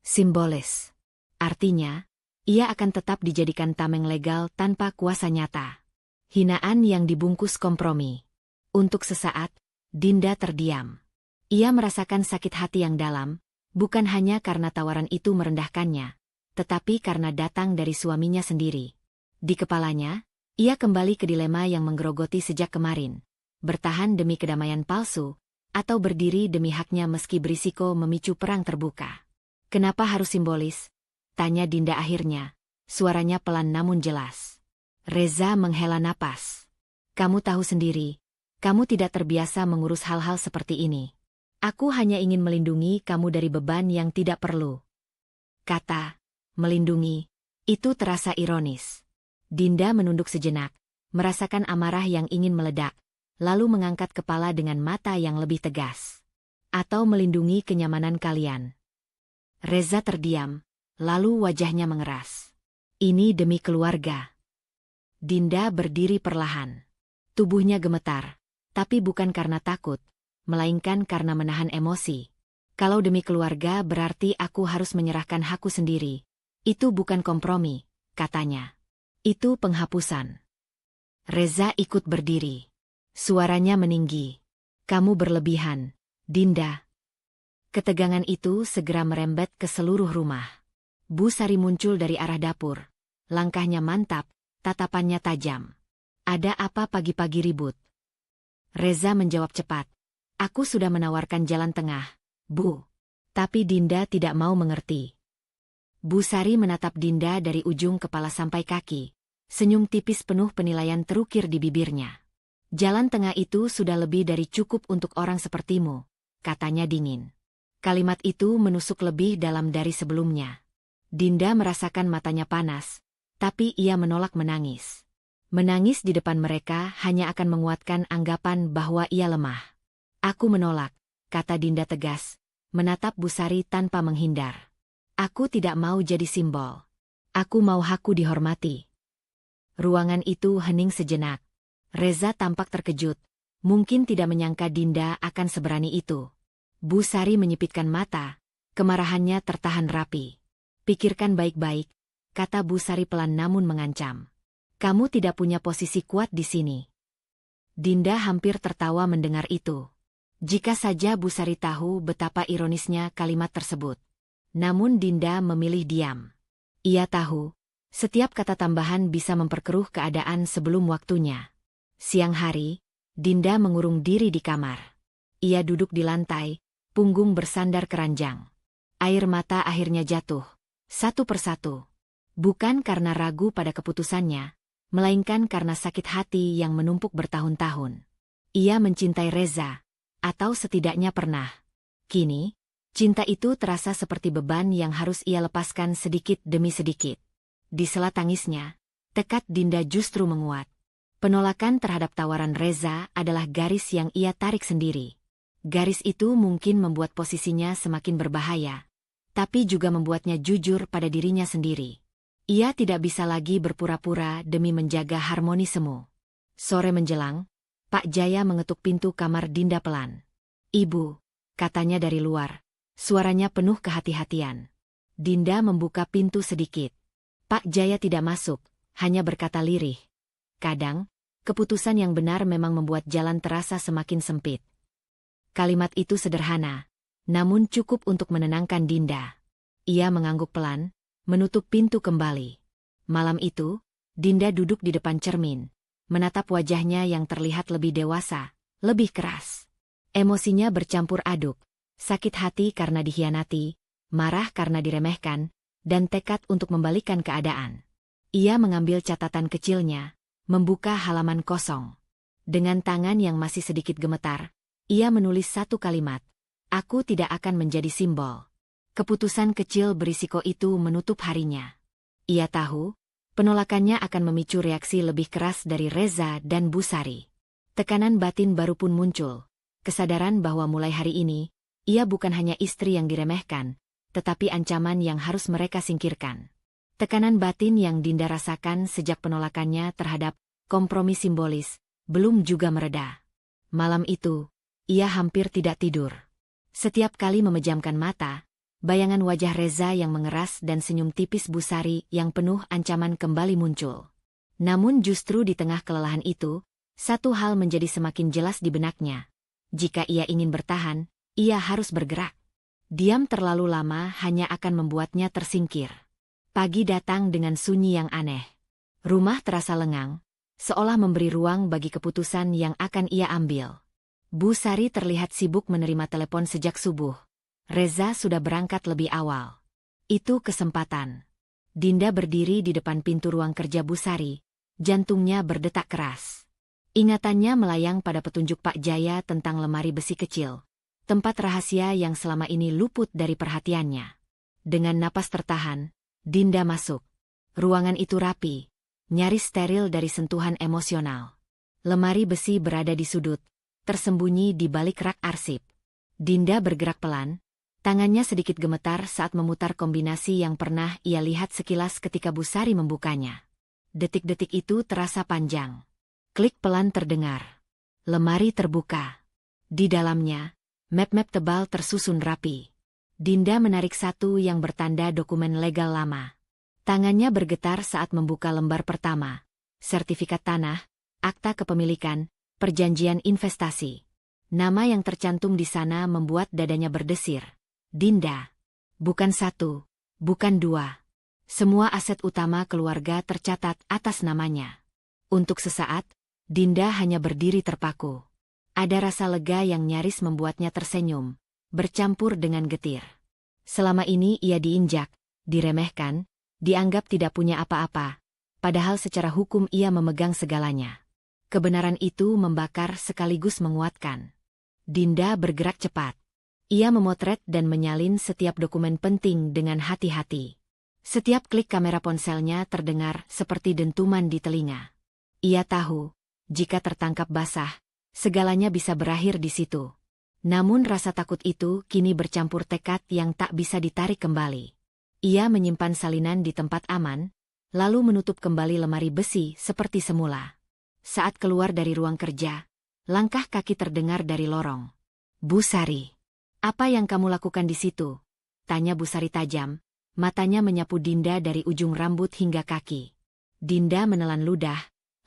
Simbolis. Artinya, ia akan tetap dijadikan tameng legal tanpa kuasa nyata. Hinaan yang dibungkus kompromi. Untuk sesaat, Dinda terdiam. Ia merasakan sakit hati yang dalam, bukan hanya karena tawaran itu merendahkannya, tetapi karena datang dari suaminya sendiri. Di kepalanya, ia kembali ke dilema yang menggerogoti sejak kemarin. Bertahan demi kedamaian palsu, atau berdiri demi haknya meski berisiko memicu perang terbuka. "Kenapa harus simbolis?" tanya Dinda akhirnya, suaranya pelan namun jelas. Reza menghela napas. "Kamu tahu sendiri, kamu tidak terbiasa mengurus hal-hal seperti ini. Aku hanya ingin melindungi kamu dari beban yang tidak perlu." Kata melindungi itu terasa ironis. Dinda menunduk sejenak, merasakan amarah yang ingin meledak, lalu mengangkat kepala dengan mata yang lebih tegas. "Atau melindungi kenyamanan kalian?" Reza terdiam, lalu wajahnya mengeras. "Ini demi keluarga." Dinda berdiri perlahan. Tubuhnya gemetar, tapi bukan karena takut, melainkan karena menahan emosi. "Kalau demi keluarga berarti aku harus menyerahkan hakku sendiri. Itu bukan kompromi," katanya. "Itu penghapusan." Reza ikut berdiri. Suaranya meninggi. "Kamu berlebihan, Dinda." Ketegangan itu segera merembet ke seluruh rumah. Bu Sari muncul dari arah dapur. Langkahnya mantap, tatapannya tajam. "Ada apa pagi-pagi ribut?" Reza menjawab cepat. Aku sudah menawarkan jalan tengah, Bu. Tapi Dinda tidak mau mengerti. Bu Sari menatap Dinda dari ujung kepala sampai kaki. Senyum tipis penuh penilaian terukir di bibirnya. Jalan tengah itu sudah lebih dari cukup untuk orang sepertimu, katanya dingin. Kalimat itu menusuk lebih dalam dari sebelumnya. Dinda merasakan matanya panas, tapi ia menolak menangis. Menangis di depan mereka hanya akan menguatkan anggapan bahwa ia lemah. Aku menolak, kata Dinda tegas, menatap Bu Sari tanpa menghindar. Aku tidak mau jadi simbol. Aku mau hakku dihormati. Ruangan itu hening sejenak. Reza tampak terkejut, mungkin tidak menyangka Dinda akan seberani itu. Bu Sari menyipitkan mata, kemarahannya tertahan rapi. Pikirkan baik-baik, kata Bu Sari pelan namun mengancam. Kamu tidak punya posisi kuat di sini. Dinda hampir tertawa mendengar itu. Jika saja Bu Sari tahu betapa ironisnya kalimat tersebut. Namun Dinda memilih diam. Ia tahu, setiap kata tambahan bisa memperkeruh keadaan sebelum waktunya. Siang hari, Dinda mengurung diri di kamar. Ia duduk di lantai, punggung bersandar keranjang. Air mata akhirnya jatuh, satu persatu. Bukan karena ragu pada keputusannya, melainkan karena sakit hati yang menumpuk bertahun-tahun. Ia mencintai Reza, atau setidaknya pernah. Kini, cinta itu terasa seperti beban yang harus ia lepaskan sedikit demi sedikit. Di sela tangisnya, tekad Dinda justru menguat. Penolakan terhadap tawaran Reza adalah garis yang ia tarik sendiri. Garis itu mungkin membuat posisinya semakin berbahaya, tapi juga membuatnya jujur pada dirinya sendiri. Ia tidak bisa lagi berpura-pura demi menjaga harmoni semu. Sore menjelang, Pak Jaya mengetuk pintu kamar Dinda pelan. Ibu, katanya dari luar, suaranya penuh kehati-hatian. Dinda membuka pintu sedikit. Pak Jaya tidak masuk, hanya berkata lirih. Kadang, keputusan yang benar memang membuat jalan terasa semakin sempit. Kalimat itu sederhana, namun cukup untuk menenangkan Dinda. Ia mengangguk pelan, menutup pintu kembali. Malam itu, Dinda duduk di depan cermin, menatap wajahnya yang terlihat lebih dewasa, lebih keras. Emosinya bercampur aduk, sakit hati karena dikhianati, marah karena diremehkan, dan tekad untuk membalikan keadaan. Ia mengambil catatan kecilnya, membuka halaman kosong. Dengan tangan yang masih sedikit gemetar, ia menulis satu kalimat. Aku tidak akan menjadi simbol. Keputusan kecil berisiko itu menutup harinya. Ia tahu, penolakannya akan memicu reaksi lebih keras dari Reza dan Bu Sari. Tekanan batin baru pun muncul. Kesadaran bahwa mulai hari ini, ia bukan hanya istri yang diremehkan, tetapi ancaman yang harus mereka singkirkan. Tekanan batin yang Dinda rasakan sejak penolakannya terhadap kompromi simbolis belum juga mereda. Malam itu, ia hampir tidak tidur. Setiap kali memejamkan mata, bayangan wajah Reza yang mengeras dan senyum tipis Bu Sari yang penuh ancaman kembali muncul. Namun justru di tengah kelelahan itu, satu hal menjadi semakin jelas di benaknya. Jika ia ingin bertahan, ia harus bergerak. Diam terlalu lama hanya akan membuatnya tersingkir. Pagi datang dengan sunyi yang aneh. Rumah terasa lengang, seolah memberi ruang bagi keputusan yang akan ia ambil. Bu Sari terlihat sibuk menerima telepon sejak subuh. Reza sudah berangkat lebih awal. Itu kesempatan. Dinda berdiri di depan pintu ruang kerja Bu Sari, jantungnya berdetak keras. Ingatannya melayang pada petunjuk Pak Jaya tentang lemari besi kecil. Tempat rahasia yang selama ini luput dari perhatiannya. Dengan napas tertahan, Dinda masuk. Ruangan itu rapi, nyaris steril dari sentuhan emosional. Lemari besi berada di sudut, tersembunyi di balik rak arsip. Dinda bergerak pelan, tangannya sedikit gemetar saat memutar kombinasi yang pernah ia lihat sekilas ketika Bu Sari membukanya. Detik-detik itu terasa panjang. Klik pelan terdengar. Lemari terbuka. Di dalamnya, map-map tebal tersusun rapi. Dinda menarik satu yang bertanda dokumen legal lama. Tangannya bergetar saat membuka lembar pertama. Sertifikat tanah, akta kepemilikan, perjanjian investasi. Nama yang tercantum di sana membuat dadanya berdesir. Dinda. Bukan satu, bukan dua. Semua aset utama keluarga tercatat atas namanya. Untuk sesaat, Dinda hanya berdiri terpaku. Ada rasa lega yang nyaris membuatnya tersenyum, bercampur dengan getir. Selama ini ia diinjak, diremehkan, dianggap tidak punya apa-apa, padahal secara hukum ia memegang segalanya. Kebenaran itu membakar sekaligus menguatkan. Dinda bergerak cepat. Ia memotret dan menyalin setiap dokumen penting dengan hati-hati. Setiap klik kamera ponselnya terdengar seperti dentuman di telinga. Ia tahu, jika tertangkap basah, segalanya bisa berakhir di situ. Namun rasa takut itu kini bercampur tekad yang tak bisa ditarik kembali. Ia menyimpan salinan di tempat aman, lalu menutup kembali lemari besi seperti semula. Saat keluar dari ruang kerja, langkah kaki terdengar dari lorong. "Bu Sari, apa yang kamu lakukan di situ?" tanya Bu Sari tajam, matanya menyapu Dinda dari ujung rambut hingga kaki. Dinda menelan ludah,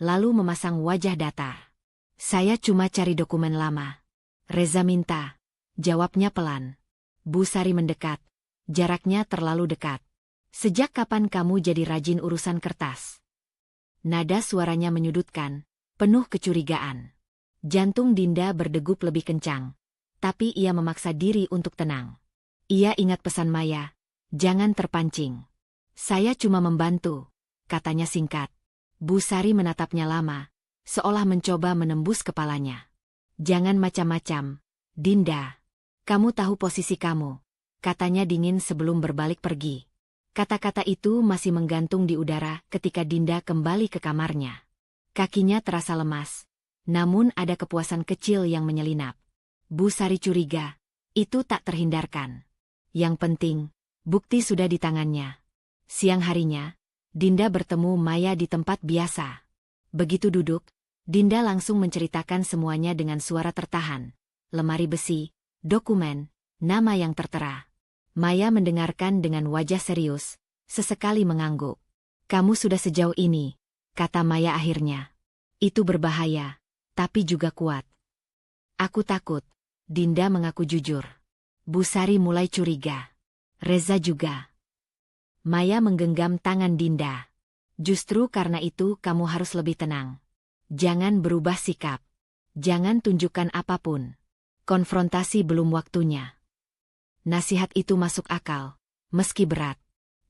lalu memasang wajah datar. "Saya cuma cari dokumen lama." "Reza minta," jawabnya pelan. Bu Sari mendekat, jaraknya terlalu dekat. "Sejak kapan kamu jadi rajin urusan kertas?" Nada suaranya menyudutkan, penuh kecurigaan. Jantung Dinda berdegup lebih kencang, tapi ia memaksa diri untuk tenang. Ia ingat pesan Maya, "Jangan terpancing." "Saya cuma membantu," katanya singkat. Bu Sari menatapnya lama, seolah mencoba menembus kepalanya. "Jangan macam-macam, Dinda. Kamu tahu posisi kamu," katanya dingin sebelum berbalik pergi. Kata-kata itu masih menggantung di udara ketika Dinda kembali ke kamarnya. Kakinya terasa lemas, namun ada kepuasan kecil yang menyelinap. Bu Sari curiga, itu tak terhindarkan. Yang penting, bukti sudah di tangannya. Siang harinya, Dinda bertemu Maya di tempat biasa. Begitu duduk, Dinda langsung menceritakan semuanya dengan suara tertahan. Lemari besi, dokumen, nama yang tertera. Maya mendengarkan dengan wajah serius, sesekali mengangguk. "Kamu sudah sejauh ini," kata Maya akhirnya. "Itu berbahaya, tapi juga kuat." "Aku takut," Dinda mengaku jujur. Bu Sari mulai curiga. "Reza juga." Maya menggenggam tangan Dinda. "Justru karena itu kamu harus lebih tenang. Jangan berubah sikap. Jangan tunjukkan apapun. Konfrontasi belum waktunya." Nasihat itu masuk akal, meski berat.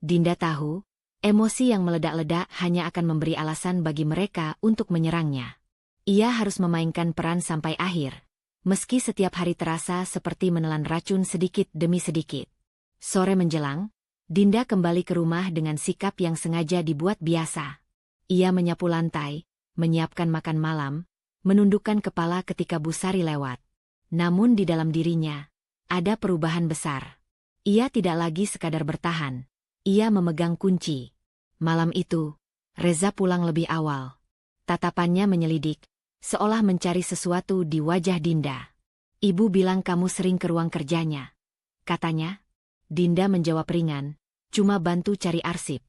Dinda tahu, emosi yang meledak-ledak hanya akan memberi alasan bagi mereka untuk menyerangnya. Ia harus memainkan peran sampai akhir, meski setiap hari terasa seperti menelan racun sedikit demi sedikit. Sore menjelang, Dinda kembali ke rumah dengan sikap yang sengaja dibuat biasa. Ia menyapu lantai, menyiapkan makan malam, menundukkan kepala ketika Bu Sari lewat. Namun di dalam dirinya, ada perubahan besar. Ia tidak lagi sekadar bertahan. Ia memegang kunci. Malam itu, Reza pulang lebih awal. Tatapannya menyelidik, seolah mencari sesuatu di wajah Dinda. "Ibu bilang kamu sering ke ruang kerjanya," katanya. Dinda menjawab ringan, "Cuma bantu cari arsip."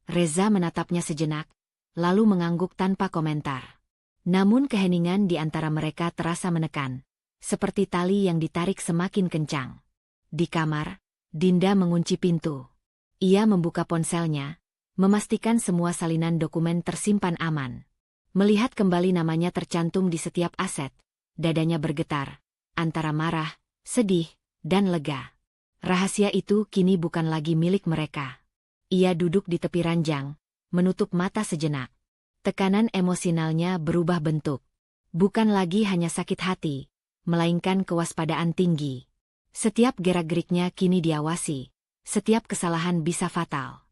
Reza menatapnya sejenak, lalu mengangguk tanpa komentar. Namun keheningan di antara mereka terasa menekan, seperti tali yang ditarik semakin kencang. Di kamar, Dinda mengunci pintu. Ia membuka ponselnya, memastikan semua salinan dokumen tersimpan aman. Melihat kembali namanya tercantum di setiap aset, dadanya bergetar, antara marah, sedih, dan lega. Rahasia itu kini bukan lagi milik mereka. Ia duduk di tepi ranjang, menutup mata sejenak. Tekanan emosionalnya berubah bentuk. Bukan lagi hanya sakit hati, melainkan kewaspadaan tinggi. Setiap gerak-geriknya kini diawasi. Setiap kesalahan bisa fatal.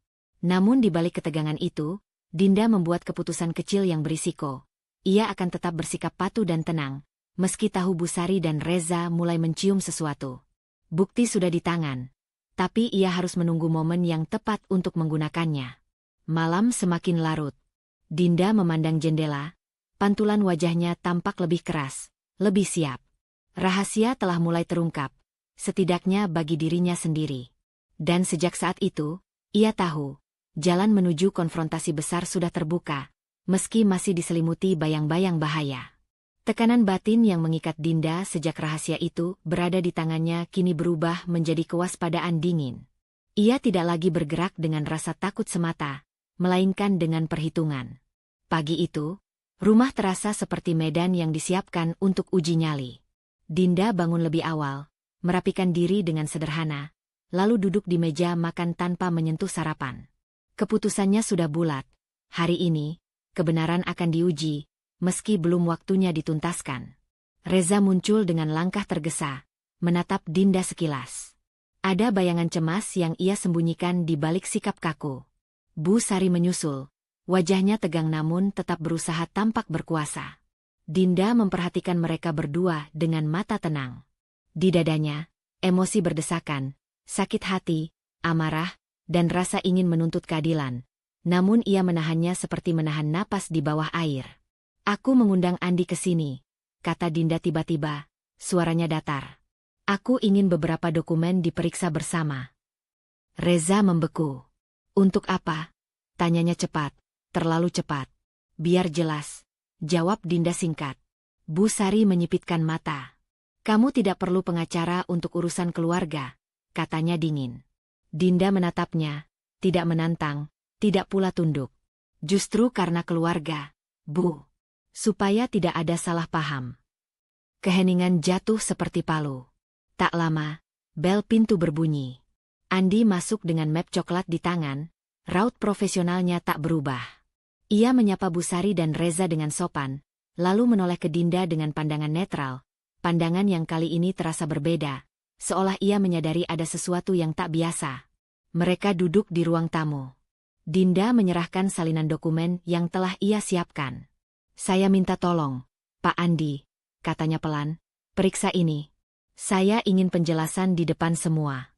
Namun di balik ketegangan itu, Dinda membuat keputusan kecil yang berisiko. Ia akan tetap bersikap patuh dan tenang, meski tahu Bu Sari dan Reza mulai mencium sesuatu. Bukti sudah di tangan, tapi ia harus menunggu momen yang tepat untuk menggunakannya. Malam semakin larut. Dinda memandang jendela, pantulan wajahnya tampak lebih keras, lebih siap. Rahasia telah mulai terungkap, setidaknya bagi dirinya sendiri. Dan sejak saat itu, ia tahu, jalan menuju konfrontasi besar sudah terbuka, meski masih diselimuti bayang-bayang bahaya. Tekanan batin yang mengikat Dinda sejak rahasia itu berada di tangannya kini berubah menjadi kewaspadaan dingin. Ia tidak lagi bergerak dengan rasa takut semata, melainkan dengan perhitungan. Pagi itu, Rumah terasa seperti medan yang disiapkan untuk uji nyali. Dinda bangun lebih awal, merapikan diri dengan sederhana, lalu duduk di meja makan tanpa menyentuh sarapan. Keputusannya sudah bulat. Hari ini, kebenaran akan diuji, meski belum waktunya dituntaskan. Reza muncul dengan langkah tergesa, menatap Dinda sekilas. Ada bayangan cemas yang ia sembunyikan di balik sikap kaku. Bu Sari menyusul. Wajahnya tegang namun tetap berusaha tampak berkuasa. Dinda memperhatikan mereka berdua dengan mata tenang. Di dadanya, emosi berdesakan, sakit hati, amarah, dan rasa ingin menuntut keadilan. Namun ia menahannya seperti menahan napas di bawah air. "Aku mengundang Andi ke sini," kata Dinda tiba-tiba, suaranya datar. "Aku ingin beberapa dokumen diperiksa bersama." Reza membeku. "Untuk apa?" tanyanya cepat. "Terlalu cepat. Biar jelas," jawab Dinda singkat. Bu Sari menyipitkan mata. "Kamu tidak perlu pengacara untuk urusan keluarga," katanya dingin. Dinda menatapnya, tidak menantang, tidak pula tunduk. "Justru karena keluarga, Bu. Supaya tidak ada salah paham." Keheningan jatuh seperti palu. Tak lama, bel pintu berbunyi. Andi masuk dengan map coklat di tangan, raut profesionalnya tak berubah. Ia menyapa Bu Sari dan Reza dengan sopan, lalu menoleh ke Dinda dengan pandangan netral, pandangan yang kali ini terasa berbeda, seolah ia menyadari ada sesuatu yang tak biasa. Mereka duduk di ruang tamu. Dinda menyerahkan salinan dokumen yang telah ia siapkan. "Saya minta tolong, Pak Andi," katanya pelan, "periksa ini. Saya ingin penjelasan di depan semua."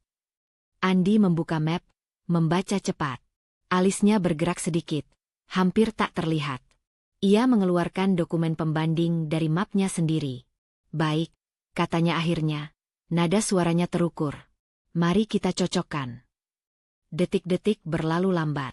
Andi membuka map, membaca cepat. Alisnya bergerak sedikit. Hampir tak terlihat. Ia mengeluarkan dokumen pembanding dari mapnya sendiri. "Baik," katanya akhirnya. Nada suaranya terukur. "Mari kita cocokkan." Detik-detik berlalu lambat.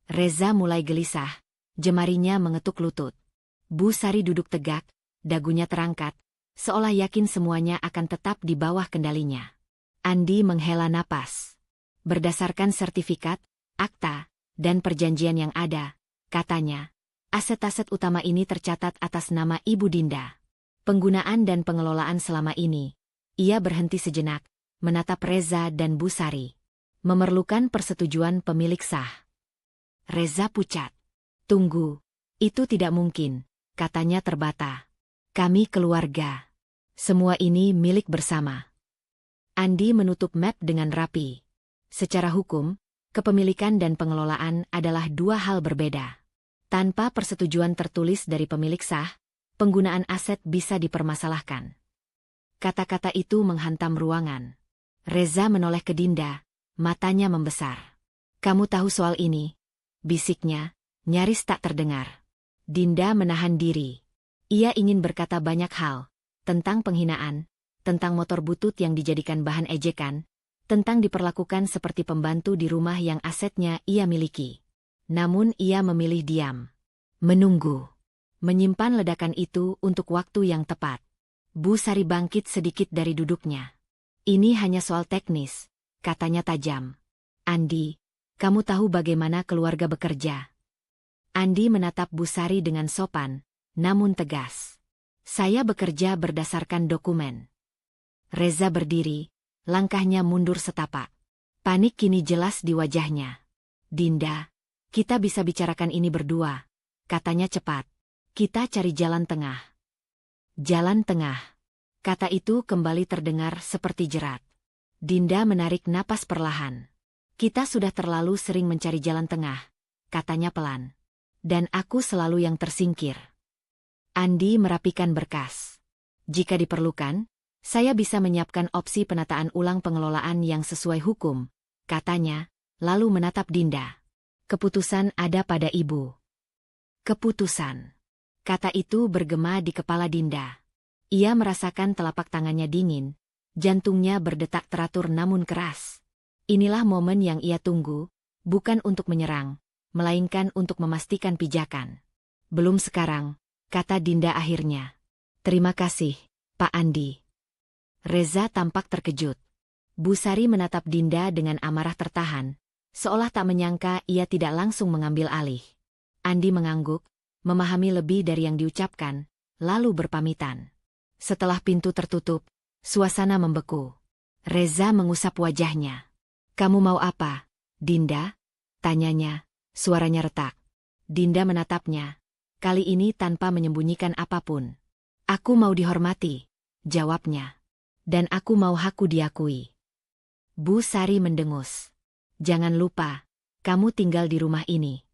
Reza mulai gelisah, jemarinya mengetuk lutut. Bu Sari duduk tegak, dagunya terangkat, seolah yakin semuanya akan tetap di bawah kendalinya. Andi menghela napas. "Berdasarkan sertifikat, akta, dan perjanjian yang ada," katanya, "aset-aset utama ini tercatat atas nama Ibu Dinda. Penggunaan dan pengelolaan selama ini." Ia berhenti sejenak, menatap Reza dan Bu Sari. "Memerlukan persetujuan pemilik sah." Reza pucat. "Tunggu, itu tidak mungkin," katanya terbata. "Kami keluarga. Semua ini milik bersama." Andi menutup map dengan rapi. Secara hukum, kepemilikan dan pengelolaan adalah dua hal berbeda. Tanpa persetujuan tertulis dari pemilik sah, penggunaan aset bisa dipermasalahkan. Kata-kata itu menghantam ruangan. Reza menoleh ke Dinda, matanya membesar. "Kamu tahu soal ini?" bisiknya, nyaris tak terdengar. Dinda menahan diri. Ia ingin berkata banyak hal, tentang penghinaan, tentang motor butut yang dijadikan bahan ejekan, tentang diperlakukan seperti pembantu di rumah yang asetnya ia miliki. Namun ia memilih diam. Menunggu. Menyimpan ledakan itu untuk waktu yang tepat. Bu Sari bangkit sedikit dari duduknya. "Ini hanya soal teknis," katanya tajam. "Andi, kamu tahu bagaimana keluarga bekerja?" Andi menatap Bu Sari dengan sopan, namun tegas. "Saya bekerja berdasarkan dokumen." Reza berdiri, langkahnya mundur setapak. Panik kini jelas di wajahnya. "Dinda, kita bisa bicarakan ini berdua," katanya cepat. "Kita cari jalan tengah." "Jalan tengah." Kata itu kembali terdengar seperti jerat. Dinda menarik napas perlahan. "Kita sudah terlalu sering mencari jalan tengah," katanya pelan. "Dan aku selalu yang tersingkir." Andi merapikan berkas. "Jika diperlukan, saya bisa menyiapkan opsi penataan ulang pengelolaan yang sesuai hukum," katanya, lalu menatap Dinda. "Keputusan ada pada Ibu." "Keputusan." Kata itu bergema di kepala Dinda. Ia merasakan telapak tangannya dingin, jantungnya berdetak teratur namun keras. Inilah momen yang ia tunggu, bukan untuk menyerang, melainkan untuk memastikan pijakan. "Belum sekarang," kata Dinda akhirnya. "Terima kasih, Pak Andi." Reza tampak terkejut. Bu Sari menatap Dinda dengan amarah tertahan, seolah tak menyangka ia tidak langsung mengambil alih. Andi mengangguk, memahami lebih dari yang diucapkan, lalu berpamitan. Setelah pintu tertutup, suasana membeku. Reza mengusap wajahnya. "Kamu mau apa, Dinda?" tanyanya, suaranya retak. Dinda menatapnya, kali ini tanpa menyembunyikan apapun. "Aku mau dihormati," jawabnya. "Dan aku mau hakku diakui." Bu Sari mendengus. "Jangan lupa, kamu tinggal di rumah ini."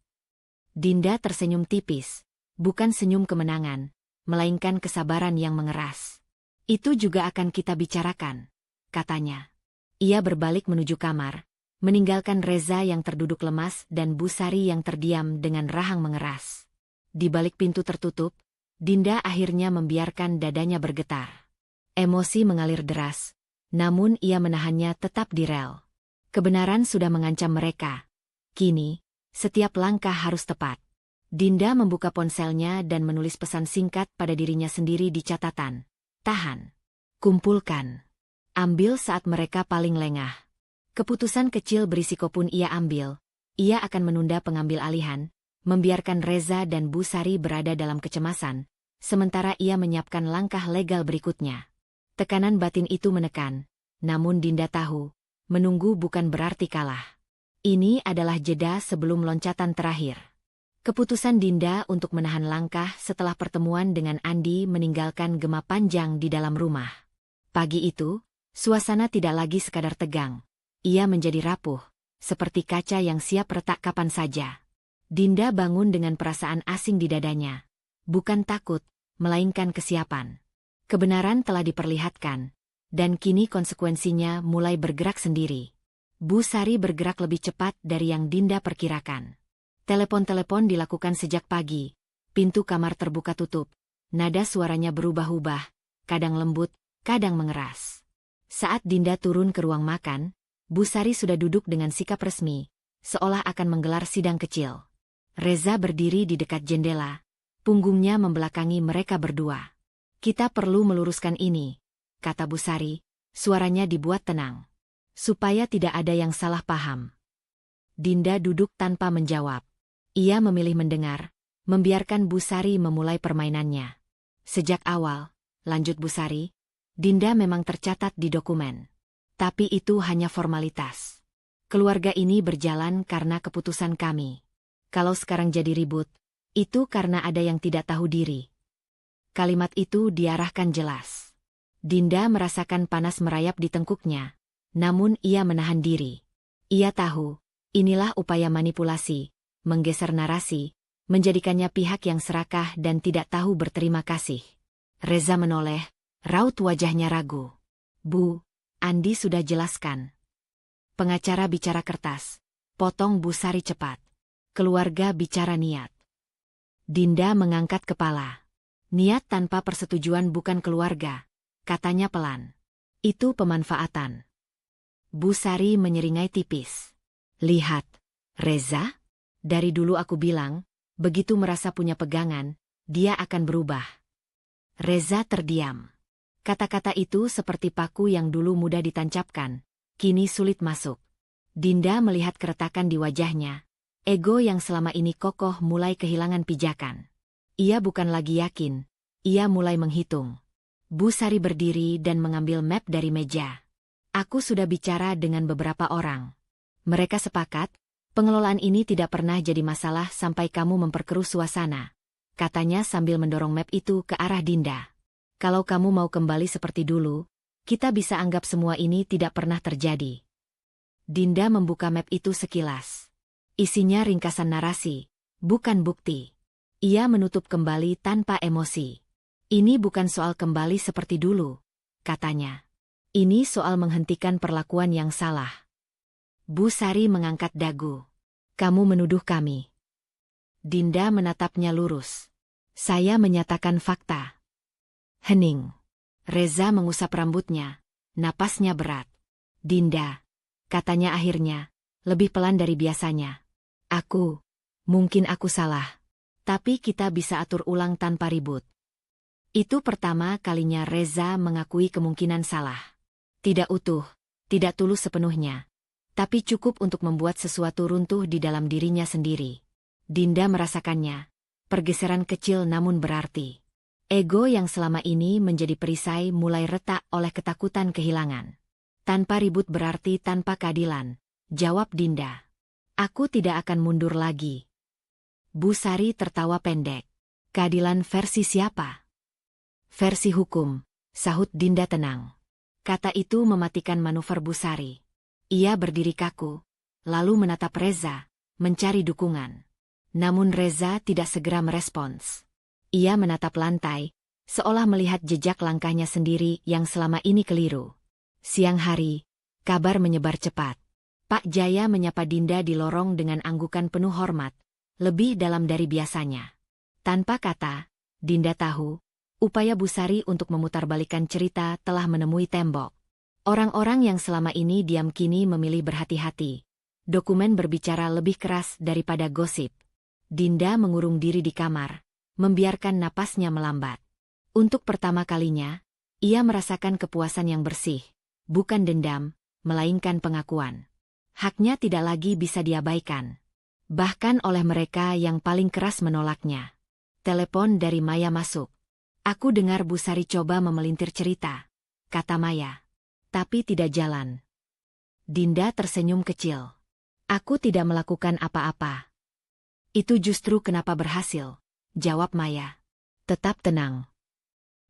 Dinda tersenyum tipis, bukan senyum kemenangan, melainkan kesabaran yang mengeras. "Itu juga akan kita bicarakan," katanya. Ia berbalik menuju kamar, meninggalkan Reza yang terduduk lemas dan Bu Sari yang terdiam dengan rahang mengeras. Di balik pintu tertutup, Dinda akhirnya membiarkan dadanya bergetar. Emosi mengalir deras, namun ia menahannya tetap di rel. Kebenaran sudah mengancam mereka. Kini, setiap langkah harus tepat. Dinda membuka ponselnya dan menulis pesan singkat pada dirinya sendiri di catatan. "Tahan. Kumpulkan. Ambil saat mereka paling lengah." Keputusan kecil berisiko pun ia ambil. Ia akan menunda pengambil alihan, membiarkan Reza dan Bu Sari berada dalam kecemasan, sementara ia menyiapkan langkah legal berikutnya. Tekanan batin itu menekan, namun Dinda tahu, menunggu bukan berarti kalah. Ini adalah jeda sebelum loncatan terakhir. Keputusan Dinda untuk menahan langkah setelah pertemuan dengan Andi meninggalkan gema panjang di dalam rumah. Pagi itu, suasana tidak lagi sekadar tegang. Ia menjadi rapuh, seperti kaca yang siap retak kapan saja. Dinda bangun dengan perasaan asing di dadanya. Bukan takut, melainkan kesiapan. Kebenaran telah diperlihatkan, dan kini konsekuensinya mulai bergerak sendiri. Bu Sari bergerak lebih cepat dari yang Dinda perkirakan. Telepon-telepon dilakukan sejak pagi, pintu kamar terbuka tutup, nada suaranya berubah-ubah, kadang lembut, kadang mengeras. Saat Dinda turun ke ruang makan, Bu Sari sudah duduk dengan sikap resmi, seolah akan menggelar sidang kecil. Reza berdiri di dekat jendela, punggungnya membelakangi mereka berdua. "Kita perlu meluruskan ini," kata Bu Sari, suaranya dibuat tenang. "Supaya tidak ada yang salah paham." Dinda duduk tanpa menjawab. Ia memilih mendengar, membiarkan Bu Sari memulai permainannya. "Sejak awal," lanjut Bu Sari, "Dinda memang tercatat di dokumen. Tapi itu hanya formalitas. Keluarga ini berjalan karena keputusan kami. Kalau sekarang jadi ribut, itu karena ada yang tidak tahu diri." Kalimat itu diarahkan jelas. Dinda merasakan panas merayap di tengkuknya, namun ia menahan diri. Ia tahu, inilah upaya manipulasi, menggeser narasi, menjadikannya pihak yang serakah dan tidak tahu berterima kasih. Reza menoleh, raut wajahnya ragu. "Bu, Andi sudah jelaskan." Pengacara bicara kertas, potong Bu Sari cepat. Keluarga bicara niat. Dinda mengangkat kepala. "Niat tanpa persetujuan bukan keluarga," katanya pelan. "Itu pemanfaatan." Bu Sari menyeringai tipis. "Lihat, Reza, dari dulu aku bilang, begitu merasa punya pegangan, dia akan berubah." Reza terdiam. Kata-kata itu seperti paku yang dulu mudah ditancapkan, kini sulit masuk. Dinda melihat keretakan di wajahnya. Ego yang selama ini kokoh mulai kehilangan pijakan. Ia bukan lagi yakin, ia mulai menghitung. Bu Sari berdiri dan mengambil map dari meja. "Aku sudah bicara dengan beberapa orang. Mereka sepakat, pengelolaan ini tidak pernah jadi masalah sampai kamu memperkeruh suasana," katanya sambil mendorong map itu ke arah Dinda. "Kalau kamu mau kembali seperti dulu, kita bisa anggap semua ini tidak pernah terjadi." Dinda membuka map itu sekilas. Isinya ringkasan narasi, bukan bukti. Ia menutup kembali tanpa emosi. "Ini bukan soal kembali seperti dulu," katanya. "Ini soal menghentikan perlakuan yang salah." Bu Sari mengangkat dagu. "Kamu menuduh kami." Dinda menatapnya lurus. "Saya menyatakan fakta." Hening. Reza mengusap rambutnya, napasnya berat. "Dinda," katanya akhirnya, lebih pelan dari biasanya. Mungkin aku salah. Tapi kita bisa atur ulang tanpa ribut." Itu pertama kalinya Reza mengakui kemungkinan salah. Tidak utuh, tidak tulus sepenuhnya. Tapi cukup untuk membuat sesuatu runtuh di dalam dirinya sendiri. Dinda merasakannya. pergeseran kecil namun berarti. Ego yang selama ini menjadi perisai mulai retak oleh ketakutan kehilangan. Tanpa ribut berarti tanpa keadilan, jawab Dinda. Aku tidak akan mundur lagi. Bu Sari tertawa pendek. Keadilan versi siapa? Versi hukum, sahut Dinda tenang. Kata itu mematikan manuver Bu Sari. Ia berdiri kaku, lalu menatap Reza, mencari dukungan. Namun Reza tidak segera merespons. Ia menatap lantai, seolah melihat jejak langkahnya sendiri yang selama ini keliru. Siang hari, kabar menyebar cepat. Pak Jaya menyapa Dinda di lorong dengan anggukan penuh hormat, lebih dalam dari biasanya. Tanpa kata, Dinda tahu, upaya Bu Sari untuk memutarbalikkan cerita telah menemui tembok. Orang-orang yang selama ini diam kini memilih berhati-hati. Dokumen berbicara lebih keras daripada gosip. Dinda mengurung diri di kamar, membiarkan napasnya melambat. Untuk pertama kalinya, ia merasakan kepuasan yang bersih, bukan dendam, melainkan pengakuan. Haknya tidak lagi bisa diabaikan. Bahkan oleh mereka yang paling keras menolaknya. Telepon dari Maya masuk. Aku dengar Bu Sari coba memelintir cerita, kata Maya. Tapi tidak jalan. Dinda tersenyum kecil. Aku tidak melakukan apa-apa. Itu justru kenapa berhasil, jawab Maya. Tetap tenang.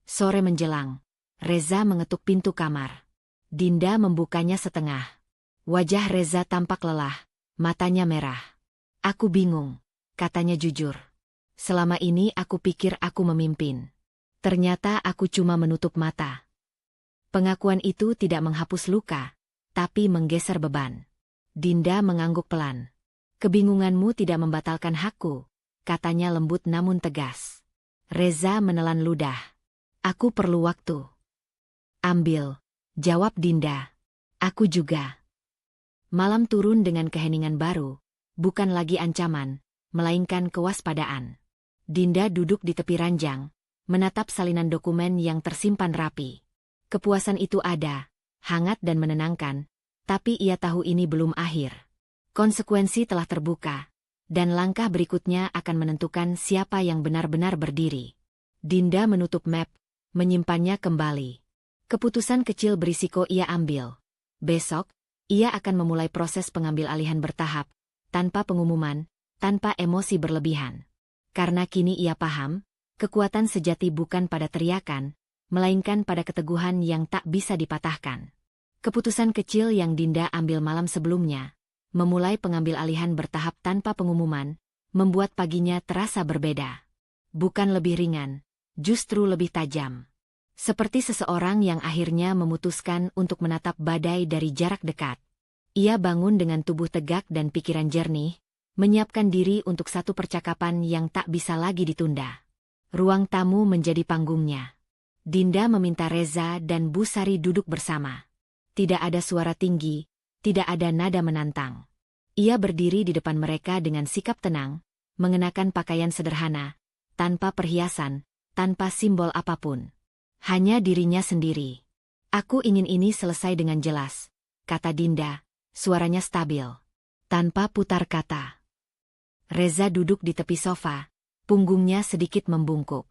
Sore menjelang, Reza mengetuk pintu kamar. Dinda membukanya setengah. Wajah Reza tampak lelah, matanya merah. Aku bingung, katanya jujur. Selama ini aku pikir aku memimpin. Ternyata aku cuma menutup mata. Pengakuan itu tidak menghapus luka, tapi menggeser beban. Dinda mengangguk pelan. Kebingunganmu tidak membatalkan hakku, katanya lembut namun tegas. Reza menelan ludah. Aku perlu waktu. Ambil, jawab Dinda. Aku juga. Malam turun dengan keheningan baru, bukan lagi ancaman, melainkan kewaspadaan. Dinda duduk di tepi ranjang, menatap salinan dokumen yang tersimpan rapi. Kepuasan itu ada, hangat dan menenangkan, tapi ia tahu ini belum akhir. Konsekuensi telah terbuka, dan langkah berikutnya akan menentukan siapa yang benar-benar berdiri. Dinda menutup map, menyimpannya kembali. Keputusan kecil berisiko ia ambil. Besok, ia akan memulai proses pengambil alihan bertahap, tanpa pengumuman, tanpa emosi berlebihan. Karena kini ia paham, kekuatan sejati bukan pada teriakan, melainkan pada keteguhan yang tak bisa dipatahkan. Keputusan kecil yang Dinda ambil malam sebelumnya, memulai pengambil alihan bertahap tanpa pengumuman, membuat paginya terasa berbeda. Bukan lebih ringan, justru lebih tajam. Seperti seseorang yang akhirnya memutuskan untuk menatap badai dari jarak dekat. Ia bangun dengan tubuh tegak dan pikiran jernih, menyiapkan diri untuk satu percakapan yang tak bisa lagi ditunda. Ruang tamu menjadi panggungnya. Dinda meminta Reza dan Bu Sari duduk bersama. Tidak ada suara tinggi, tidak ada nada menantang. Ia berdiri di depan mereka dengan sikap tenang, mengenakan pakaian sederhana, tanpa perhiasan, tanpa simbol apapun. Hanya dirinya sendiri. Aku ingin ini selesai dengan jelas, kata Dinda, suaranya stabil. Tanpa putar kata. Reza duduk di tepi sofa, punggungnya sedikit membungkuk.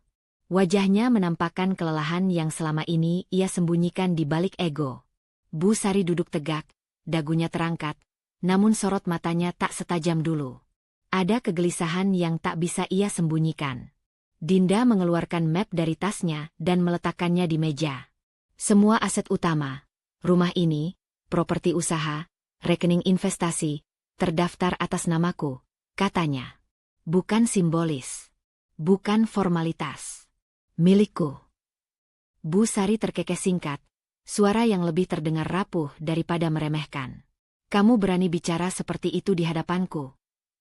Wajahnya menampakkan kelelahan yang selama ini ia sembunyikan di balik ego. Bu Sari duduk tegak, dagunya terangkat, namun sorot matanya tak setajam dulu. Ada kegelisahan yang tak bisa ia sembunyikan. Dinda mengeluarkan map dari tasnya dan meletakkannya di meja. Semua aset utama, rumah ini, properti usaha, rekening investasi, terdaftar atas namaku, katanya. Bukan simbolis. Bukan formalitas. Milikku. Bu Sari terkekeh singkat, suara yang lebih terdengar rapuh daripada meremehkan. Kamu berani bicara seperti itu di hadapanku?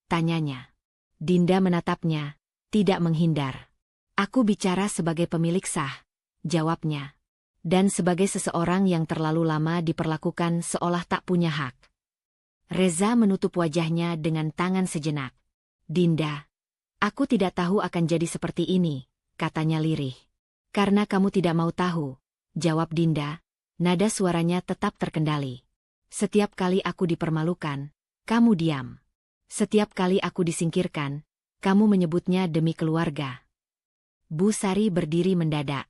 Tanyanya. Dinda menatapnya, tidak menghindar. Aku bicara sebagai pemilik sah, jawabnya. Dan sebagai seseorang yang terlalu lama diperlakukan seolah tak punya hak. Reza menutup wajahnya dengan tangan sejenak. Dinda, aku tidak tahu akan jadi seperti ini, katanya lirih. Karena kamu tidak mau tahu, jawab Dinda, nada suaranya tetap terkendali. Setiap kali aku dipermalukan, kamu diam. Setiap kali aku disingkirkan, Kamu menyebutnya demi keluarga. Bu Sari berdiri mendadak.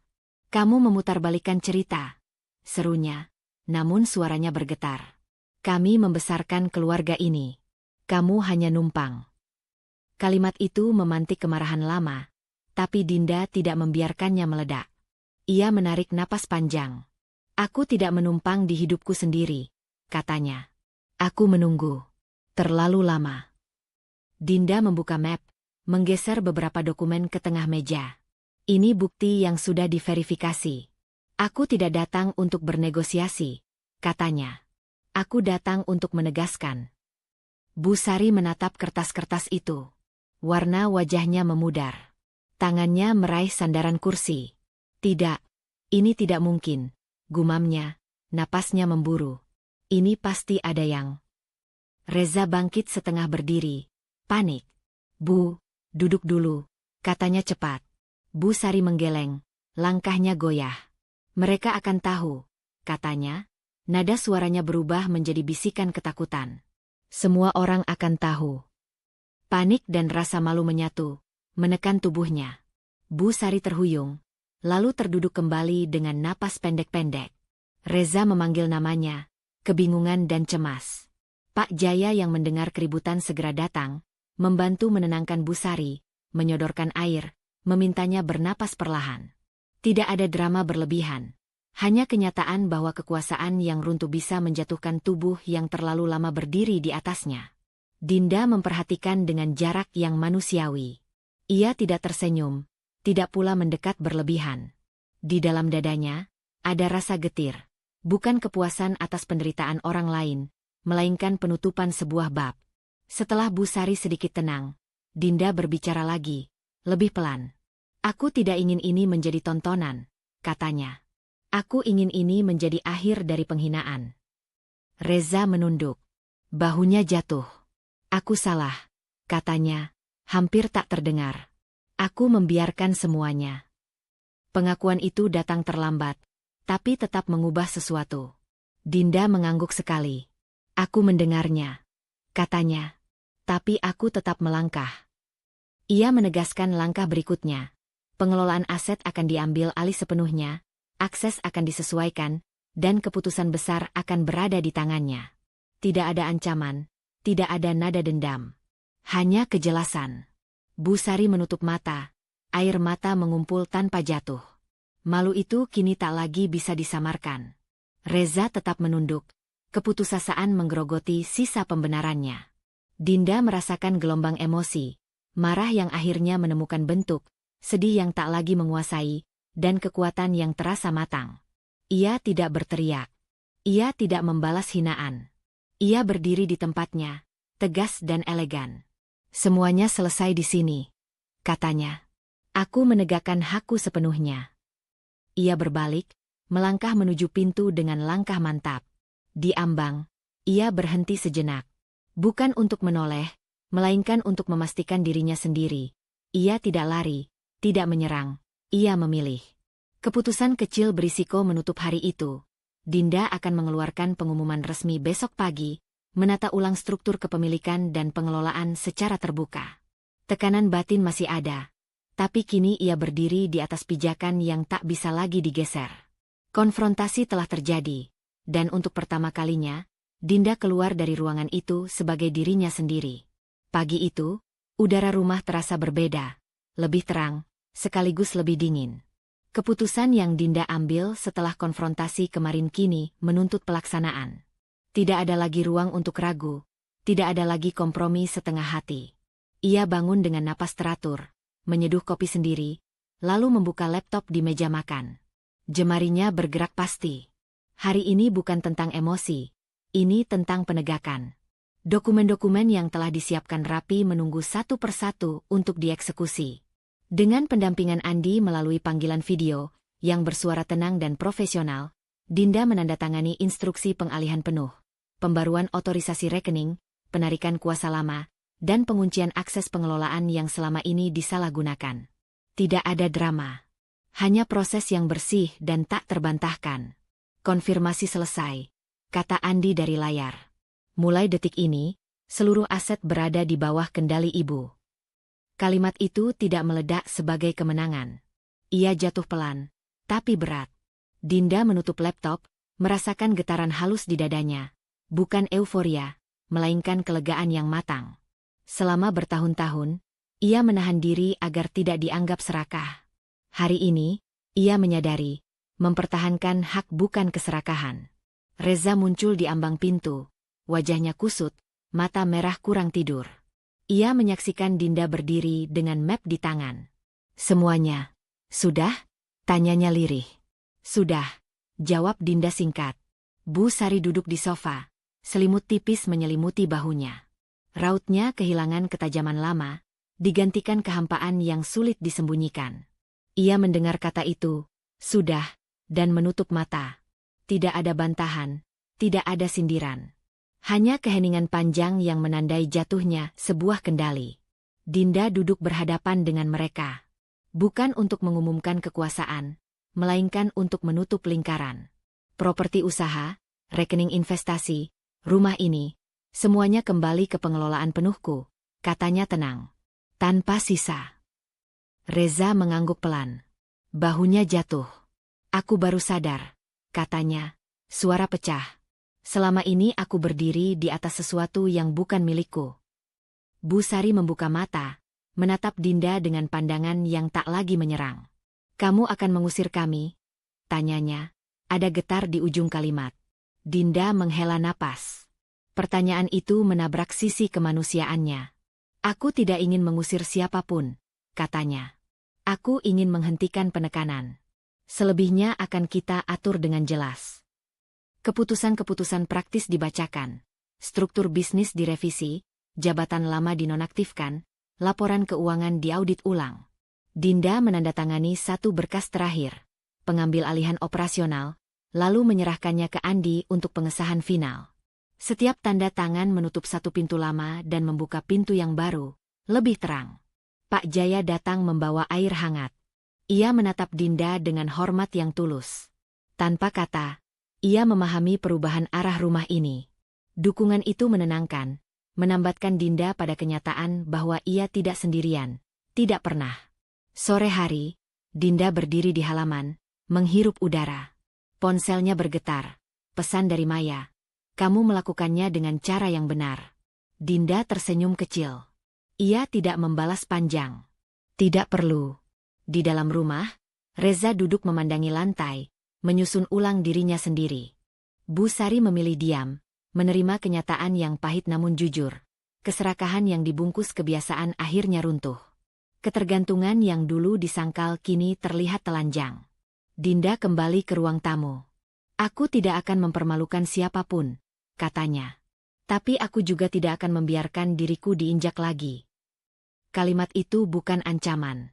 Kamu memutarbalikkan cerita, serunya, namun suaranya bergetar. Kami membesarkan keluarga ini. Kamu hanya numpang. Kalimat itu memantik kemarahan lama, tapi Dinda tidak membiarkannya meledak. Ia menarik napas panjang. Aku tidak menumpang di hidupku sendiri, katanya. Aku menunggu. Terlalu lama. Dinda membuka map, menggeser beberapa dokumen ke tengah meja. Ini bukti yang sudah diverifikasi. Aku tidak datang untuk bernegosiasi, katanya. Aku datang untuk menegaskan. Bu Sari menatap kertas-kertas itu. Warna wajahnya memudar. Tangannya meraih sandaran kursi. Tidak, ini tidak mungkin, gumamnya, napasnya memburu. Ini pasti ada yang... Reza bangkit setengah berdiri. Panik. Bu, duduk dulu, katanya cepat. Bu Sari menggeleng, langkahnya goyah. Mereka akan tahu, katanya. Nada suaranya berubah menjadi bisikan ketakutan. Semua orang akan tahu. Panik dan rasa malu menyatu, menekan tubuhnya. Bu Sari terhuyung, lalu terduduk kembali dengan napas pendek-pendek. Reza memanggil namanya, kebingungan dan cemas. Pak Jaya yang mendengar keributan segera datang, membantu menenangkan Bu Sari, menyodorkan air, memintanya bernapas perlahan. Tidak ada drama berlebihan. Hanya kenyataan bahwa kekuasaan yang runtuh bisa menjatuhkan tubuh yang terlalu lama berdiri di atasnya. Dinda memperhatikan dengan jarak yang manusiawi. Ia tidak tersenyum, tidak pula mendekat berlebihan. Di dalam dadanya, ada rasa getir. Bukan kepuasan atas penderitaan orang lain, melainkan penutupan sebuah bab. Setelah Bu Sari sedikit tenang, Dinda berbicara lagi, lebih pelan. Aku tidak ingin ini menjadi tontonan, katanya. Aku ingin ini menjadi akhir dari penghinaan. Reza menunduk. Bahunya jatuh. Aku salah, katanya, hampir tak terdengar. Aku membiarkan semuanya. Pengakuan itu datang terlambat, tapi tetap mengubah sesuatu. Dinda mengangguk sekali. Aku mendengarnya, katanya. Tapi aku tetap melangkah. Ia menegaskan langkah berikutnya. Pengelolaan aset akan diambil alih sepenuhnya, akses akan disesuaikan, dan keputusan besar akan berada di tangannya. Tidak ada ancaman, tidak ada nada dendam. Hanya kejelasan. Bu Sari menutup mata, air mata mengumpul tanpa jatuh. Malu itu kini tak lagi bisa disamarkan. Reza tetap menunduk, keputusasaan menggerogoti sisa pembenarannya. Dinda merasakan gelombang emosi, marah yang akhirnya menemukan bentuk, sedih yang tak lagi menguasai, dan kekuatan yang terasa matang. Ia tidak berteriak. Ia tidak membalas hinaan. Ia berdiri di tempatnya, tegas dan elegan. Semuanya selesai di sini, katanya. Aku menegakkan hakku sepenuhnya. Ia berbalik, melangkah menuju pintu dengan langkah mantap. Di ambang, ia berhenti sejenak. Bukan untuk menoleh, melainkan untuk memastikan dirinya sendiri. Ia tidak lari, tidak menyerang. Ia memilih. Keputusan kecil berisiko menutup hari itu. Dinda akan mengeluarkan pengumuman resmi besok pagi, menata ulang struktur kepemilikan dan pengelolaan secara terbuka. Tekanan batin masih ada, tapi kini ia berdiri di atas pijakan yang tak bisa lagi digeser. Konfrontasi telah terjadi, dan untuk pertama kalinya, Dinda keluar dari ruangan itu sebagai dirinya sendiri. Pagi itu, udara rumah terasa berbeda, lebih terang, sekaligus lebih dingin. Keputusan yang Dinda ambil setelah konfrontasi kemarin kini menuntut pelaksanaan. Tidak ada lagi ruang untuk ragu, tidak ada lagi kompromi setengah hati. Ia bangun dengan napas teratur, menyeduh kopi sendiri, lalu membuka laptop di meja makan. Jemarinya bergerak pasti. Hari ini bukan tentang emosi, ini tentang penegakan. Dokumen-dokumen yang telah disiapkan rapi menunggu satu persatu untuk dieksekusi. Dengan pendampingan Andi melalui panggilan video, yang bersuara tenang dan profesional, Dinda menandatangani instruksi pengalihan penuh, pembaruan otorisasi rekening, penarikan kuasa lama, dan penguncian akses pengelolaan yang selama ini disalahgunakan. Tidak ada drama. Hanya proses yang bersih dan tak terbantahkan. Konfirmasi selesai, kata Andi dari layar. Mulai detik ini, seluruh aset berada di bawah kendali Ibu. Kalimat itu tidak meledak sebagai kemenangan. Ia jatuh pelan, tapi berat. Dinda menutup laptop, merasakan getaran halus di dadanya. Bukan euforia, melainkan kelegaan yang matang. Selama bertahun-tahun, ia menahan diri agar tidak dianggap serakah. Hari ini, ia menyadari, mempertahankan hak bukan keserakahan. Reza muncul di ambang pintu, wajahnya kusut, mata merah kurang tidur. Ia menyaksikan Dinda berdiri dengan map di tangan. Semuanya, sudah? Tanyanya lirih. Sudah, jawab Dinda singkat. Bu Sari duduk di sofa, selimut tipis menyelimuti bahunya. Rautnya kehilangan ketajaman lama, digantikan kehampaan yang sulit disembunyikan. Ia mendengar kata itu, sudah, dan menutup mata. Tidak ada bantahan, tidak ada sindiran. Hanya keheningan panjang yang menandai jatuhnya sebuah kendali. Dinda duduk berhadapan dengan mereka. Bukan untuk mengumumkan kekuasaan, melainkan untuk menutup lingkaran. Properti usaha, rekening investasi, rumah ini, semuanya kembali ke pengelolaan penuhku, katanya tenang. Tanpa sisa. Reza mengangguk pelan. Bahunya jatuh. Aku baru sadar, katanya, suara pecah. Selama ini aku berdiri di atas sesuatu yang bukan milikku. Bu Sari membuka mata, menatap Dinda dengan pandangan yang tak lagi menyerang. Kamu akan mengusir kami? Tanyanya, ada getar di ujung kalimat. Dinda menghela napas. Pertanyaan itu menabrak sisi kemanusiaannya. Aku tidak ingin mengusir siapapun, katanya. Aku ingin menghentikan penekanan. Selebihnya akan kita atur dengan jelas. Keputusan-keputusan praktis dibacakan, struktur bisnis direvisi, jabatan lama dinonaktifkan, laporan keuangan diaudit ulang. Dinda menandatangani satu berkas terakhir, pengambil alihan operasional, lalu menyerahkannya ke Andi untuk pengesahan final. Setiap tanda tangan menutup satu pintu lama dan membuka pintu yang baru, lebih terang. Pak Jaya datang membawa air hangat. Ia menatap Dinda dengan hormat yang tulus. Tanpa kata, ia memahami perubahan arah rumah ini. Dukungan itu menenangkan, menambatkan Dinda pada kenyataan bahwa ia tidak sendirian, tidak pernah. Sore hari, Dinda berdiri di halaman, menghirup udara. Ponselnya bergetar, pesan dari Maya. Kamu melakukannya dengan cara yang benar. Dinda tersenyum kecil. Ia tidak membalas panjang. Tidak perlu. Di dalam rumah, Reza duduk memandangi lantai, menyusun ulang dirinya sendiri. Bu Sari memilih diam, menerima kenyataan yang pahit namun jujur. Keserakahan yang dibungkus kebiasaan akhirnya runtuh. Ketergantungan yang dulu disangkal kini terlihat telanjang. Dinda kembali ke ruang tamu. Aku tidak akan mempermalukan siapapun, katanya. Tapi aku juga tidak akan membiarkan diriku diinjak lagi. Kalimat itu bukan ancaman.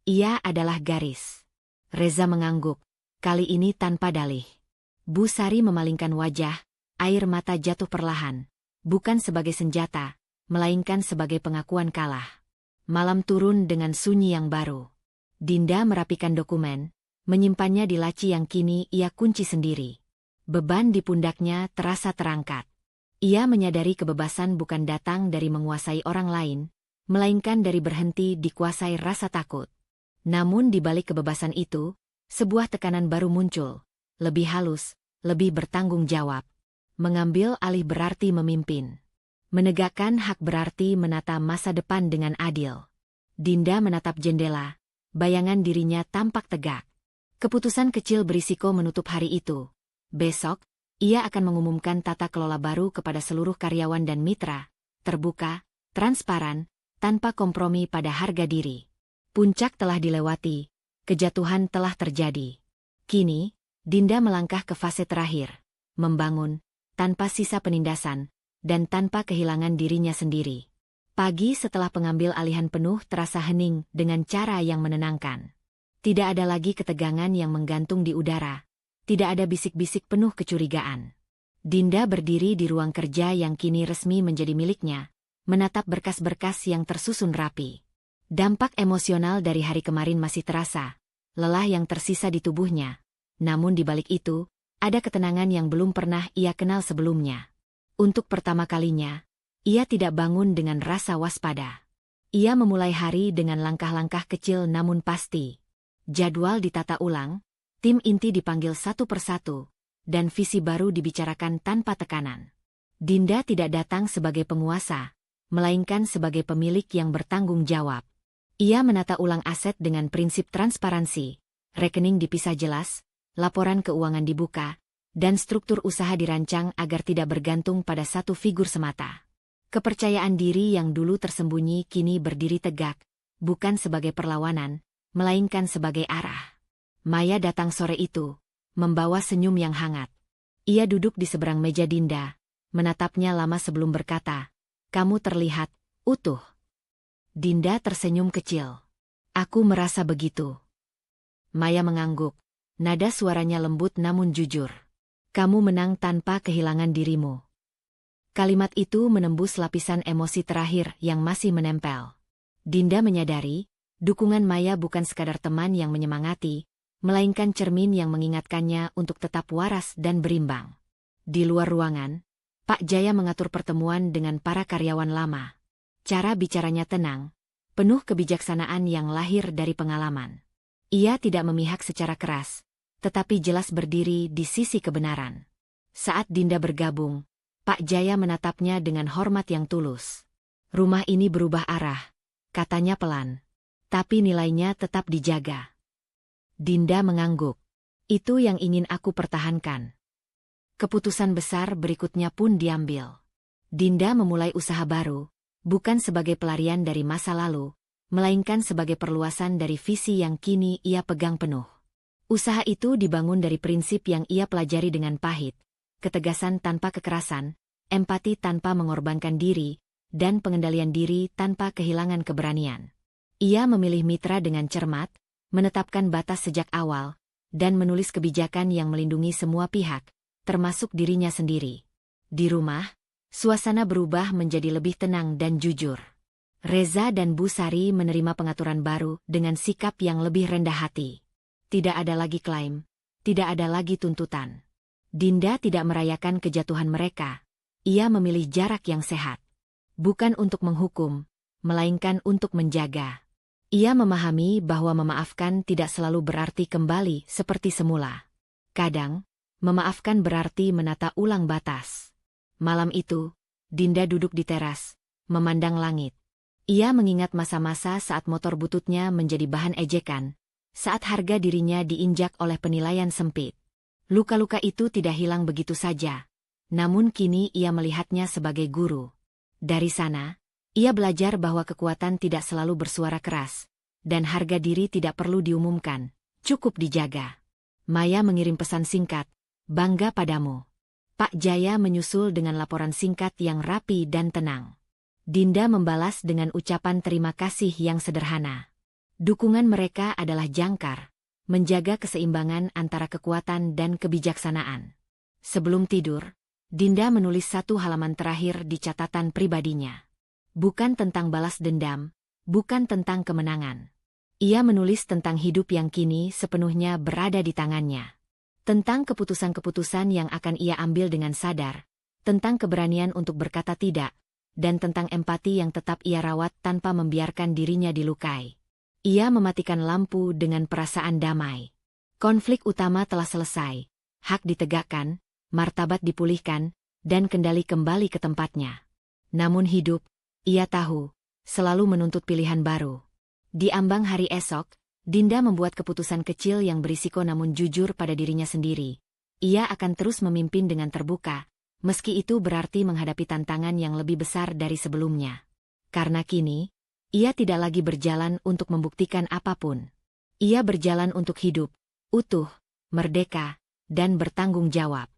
Ia adalah garis. Reza mengangguk, kali ini tanpa dalih. Bu Sari memalingkan wajah, air mata jatuh perlahan. Bukan sebagai senjata, melainkan sebagai pengakuan kalah. Malam turun dengan sunyi yang baru. Dinda merapikan dokumen, menyimpannya di laci yang kini ia kunci sendiri. Beban di pundaknya terasa terangkat. Ia menyadari kebebasan bukan datang dari menguasai orang lain, melainkan dari berhenti dikuasai rasa takut. Namun di balik kebebasan itu, sebuah tekanan baru muncul, lebih halus, lebih bertanggung jawab. Mengambil alih berarti memimpin. Menegakkan hak berarti menata masa depan dengan adil. Dinda menatap jendela, bayangan dirinya tampak tegak. Keputusan kecil berisiko menutup hari itu. Besok, ia akan mengumumkan tata kelola baru kepada seluruh karyawan dan mitra, terbuka, transparan, tanpa kompromi pada harga diri. Puncak telah dilewati, kejatuhan telah terjadi. Kini, Dinda melangkah ke fase terakhir, membangun, tanpa sisa penindasan, dan tanpa kehilangan dirinya sendiri. Pagi setelah pengambil alihan penuh terasa hening dengan cara yang menenangkan. Tidak ada lagi ketegangan yang menggantung di udara. Tidak ada bisik-bisik penuh kecurigaan. Dinda berdiri di ruang kerja yang kini resmi menjadi miliknya, menatap berkas-berkas yang tersusun rapi. Dampak emosional dari hari kemarin masih terasa, lelah yang tersisa di tubuhnya. Namun di balik itu, ada ketenangan yang belum pernah ia kenal sebelumnya. Untuk pertama kalinya, ia tidak bangun dengan rasa waspada. Ia memulai hari dengan langkah-langkah kecil namun pasti. Jadwal ditata ulang, tim inti dipanggil satu persatu, dan visi baru dibicarakan tanpa tekanan. Dinda tidak datang sebagai penguasa, melainkan sebagai pemilik yang bertanggung jawab. Ia menata ulang aset dengan prinsip transparansi, rekening dipisah jelas, laporan keuangan dibuka, dan struktur usaha dirancang agar tidak bergantung pada satu figur semata. Kepercayaan diri yang dulu tersembunyi kini berdiri tegak, bukan sebagai perlawanan, melainkan sebagai arah. Maya datang sore itu, membawa senyum yang hangat. Ia duduk di seberang meja Dinda, menatapnya lama sebelum berkata, "Kamu terlihat utuh." Dinda tersenyum kecil. "Aku merasa begitu." Maya mengangguk, nada suaranya lembut namun jujur. "Kamu menang tanpa kehilangan dirimu." Kalimat itu menembus lapisan emosi terakhir yang masih menempel. Dinda menyadari, dukungan Maya bukan sekadar teman yang menyemangati, melainkan cermin yang mengingatkannya untuk tetap waras dan berimbang. Di luar ruangan, Pak Jaya mengatur pertemuan dengan para karyawan lama. Cara bicaranya tenang, penuh kebijaksanaan yang lahir dari pengalaman. Ia tidak memihak secara keras, tetapi jelas berdiri di sisi kebenaran. Saat Dinda bergabung, Pak Jaya menatapnya dengan hormat yang tulus. "Rumah ini berubah arah," katanya pelan. "Tapi nilainya tetap dijaga." Dinda mengangguk. "Itu yang ingin aku pertahankan." Keputusan besar berikutnya pun diambil. Dinda memulai usaha baru, bukan sebagai pelarian dari masa lalu, melainkan sebagai perluasan dari visi yang kini ia pegang penuh. Usaha itu dibangun dari prinsip yang ia pelajari dengan pahit, ketegasan tanpa kekerasan, empati tanpa mengorbankan diri, dan pengendalian diri tanpa kehilangan keberanian. Ia memilih mitra dengan cermat, menetapkan batas sejak awal, dan menulis kebijakan yang melindungi semua pihak, termasuk dirinya sendiri. Di rumah, suasana berubah menjadi lebih tenang dan jujur. Reza dan Bu Sari menerima pengaturan baru dengan sikap yang lebih rendah hati. Tidak ada lagi klaim, tidak ada lagi tuntutan. Dinda tidak merayakan kejatuhan mereka. Ia memilih jarak yang sehat. Bukan untuk menghukum, melainkan untuk menjaga. Ia memahami bahwa memaafkan tidak selalu berarti kembali seperti semula. Kadang, memaafkan berarti menata ulang batas. Malam itu, Dinda duduk di teras, memandang langit. Ia mengingat masa-masa saat motor bututnya menjadi bahan ejekan, saat harga dirinya diinjak oleh penilaian sempit. Luka-luka itu tidak hilang begitu saja, namun kini ia melihatnya sebagai guru. Dari sana, ia belajar bahwa kekuatan tidak selalu bersuara keras, dan harga diri tidak perlu diumumkan, cukup dijaga. Maya mengirim pesan singkat, "Bangga padamu." Pak Jaya menyusul dengan laporan singkat yang rapi dan tenang. Dinda membalas dengan ucapan terima kasih yang sederhana. Dukungan mereka adalah jangkar, menjaga keseimbangan antara kekuatan dan kebijaksanaan. Sebelum tidur, Dinda menulis satu halaman terakhir di catatan pribadinya. Bukan tentang balas dendam, bukan tentang kemenangan. Ia menulis tentang hidup yang kini sepenuhnya berada di tangannya. Tentang keputusan-keputusan yang akan ia ambil dengan sadar, tentang keberanian untuk berkata tidak, dan tentang empati yang tetap ia rawat tanpa membiarkan dirinya dilukai. Ia mematikan lampu dengan perasaan damai. Konflik utama telah selesai, hak ditegakkan, martabat dipulihkan, dan kendali kembali ke tempatnya. Namun hidup, ia tahu, selalu menuntut pilihan baru. Di ambang hari esok, Dinda membuat keputusan kecil yang berisiko namun jujur pada dirinya sendiri. Ia akan terus memimpin dengan terbuka, meski itu berarti menghadapi tantangan yang lebih besar dari sebelumnya. Karena kini, ia tidak lagi berjalan untuk membuktikan apapun. Ia berjalan untuk hidup, utuh, merdeka, dan bertanggung jawab.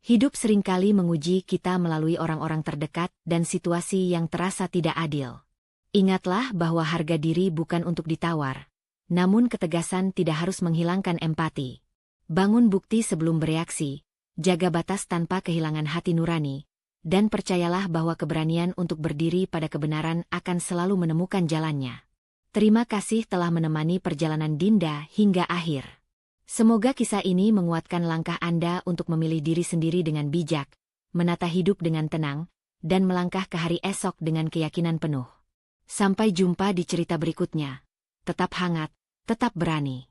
Hidup seringkali menguji kita melalui orang-orang terdekat dan situasi yang terasa tidak adil. Ingatlah bahwa harga diri bukan untuk ditawar, namun ketegasan tidak harus menghilangkan empati. Bangun bukti sebelum bereaksi, jaga batas tanpa kehilangan hati nurani, dan percayalah bahwa keberanian untuk berdiri pada kebenaran akan selalu menemukan jalannya. Terima kasih telah menemani perjalanan Dinda hingga akhir. Semoga kisah ini menguatkan langkah Anda untuk memilih diri sendiri dengan bijak, menata hidup dengan tenang, dan melangkah ke hari esok dengan keyakinan penuh. Sampai jumpa di cerita berikutnya. Tetap hangat, tetap berani.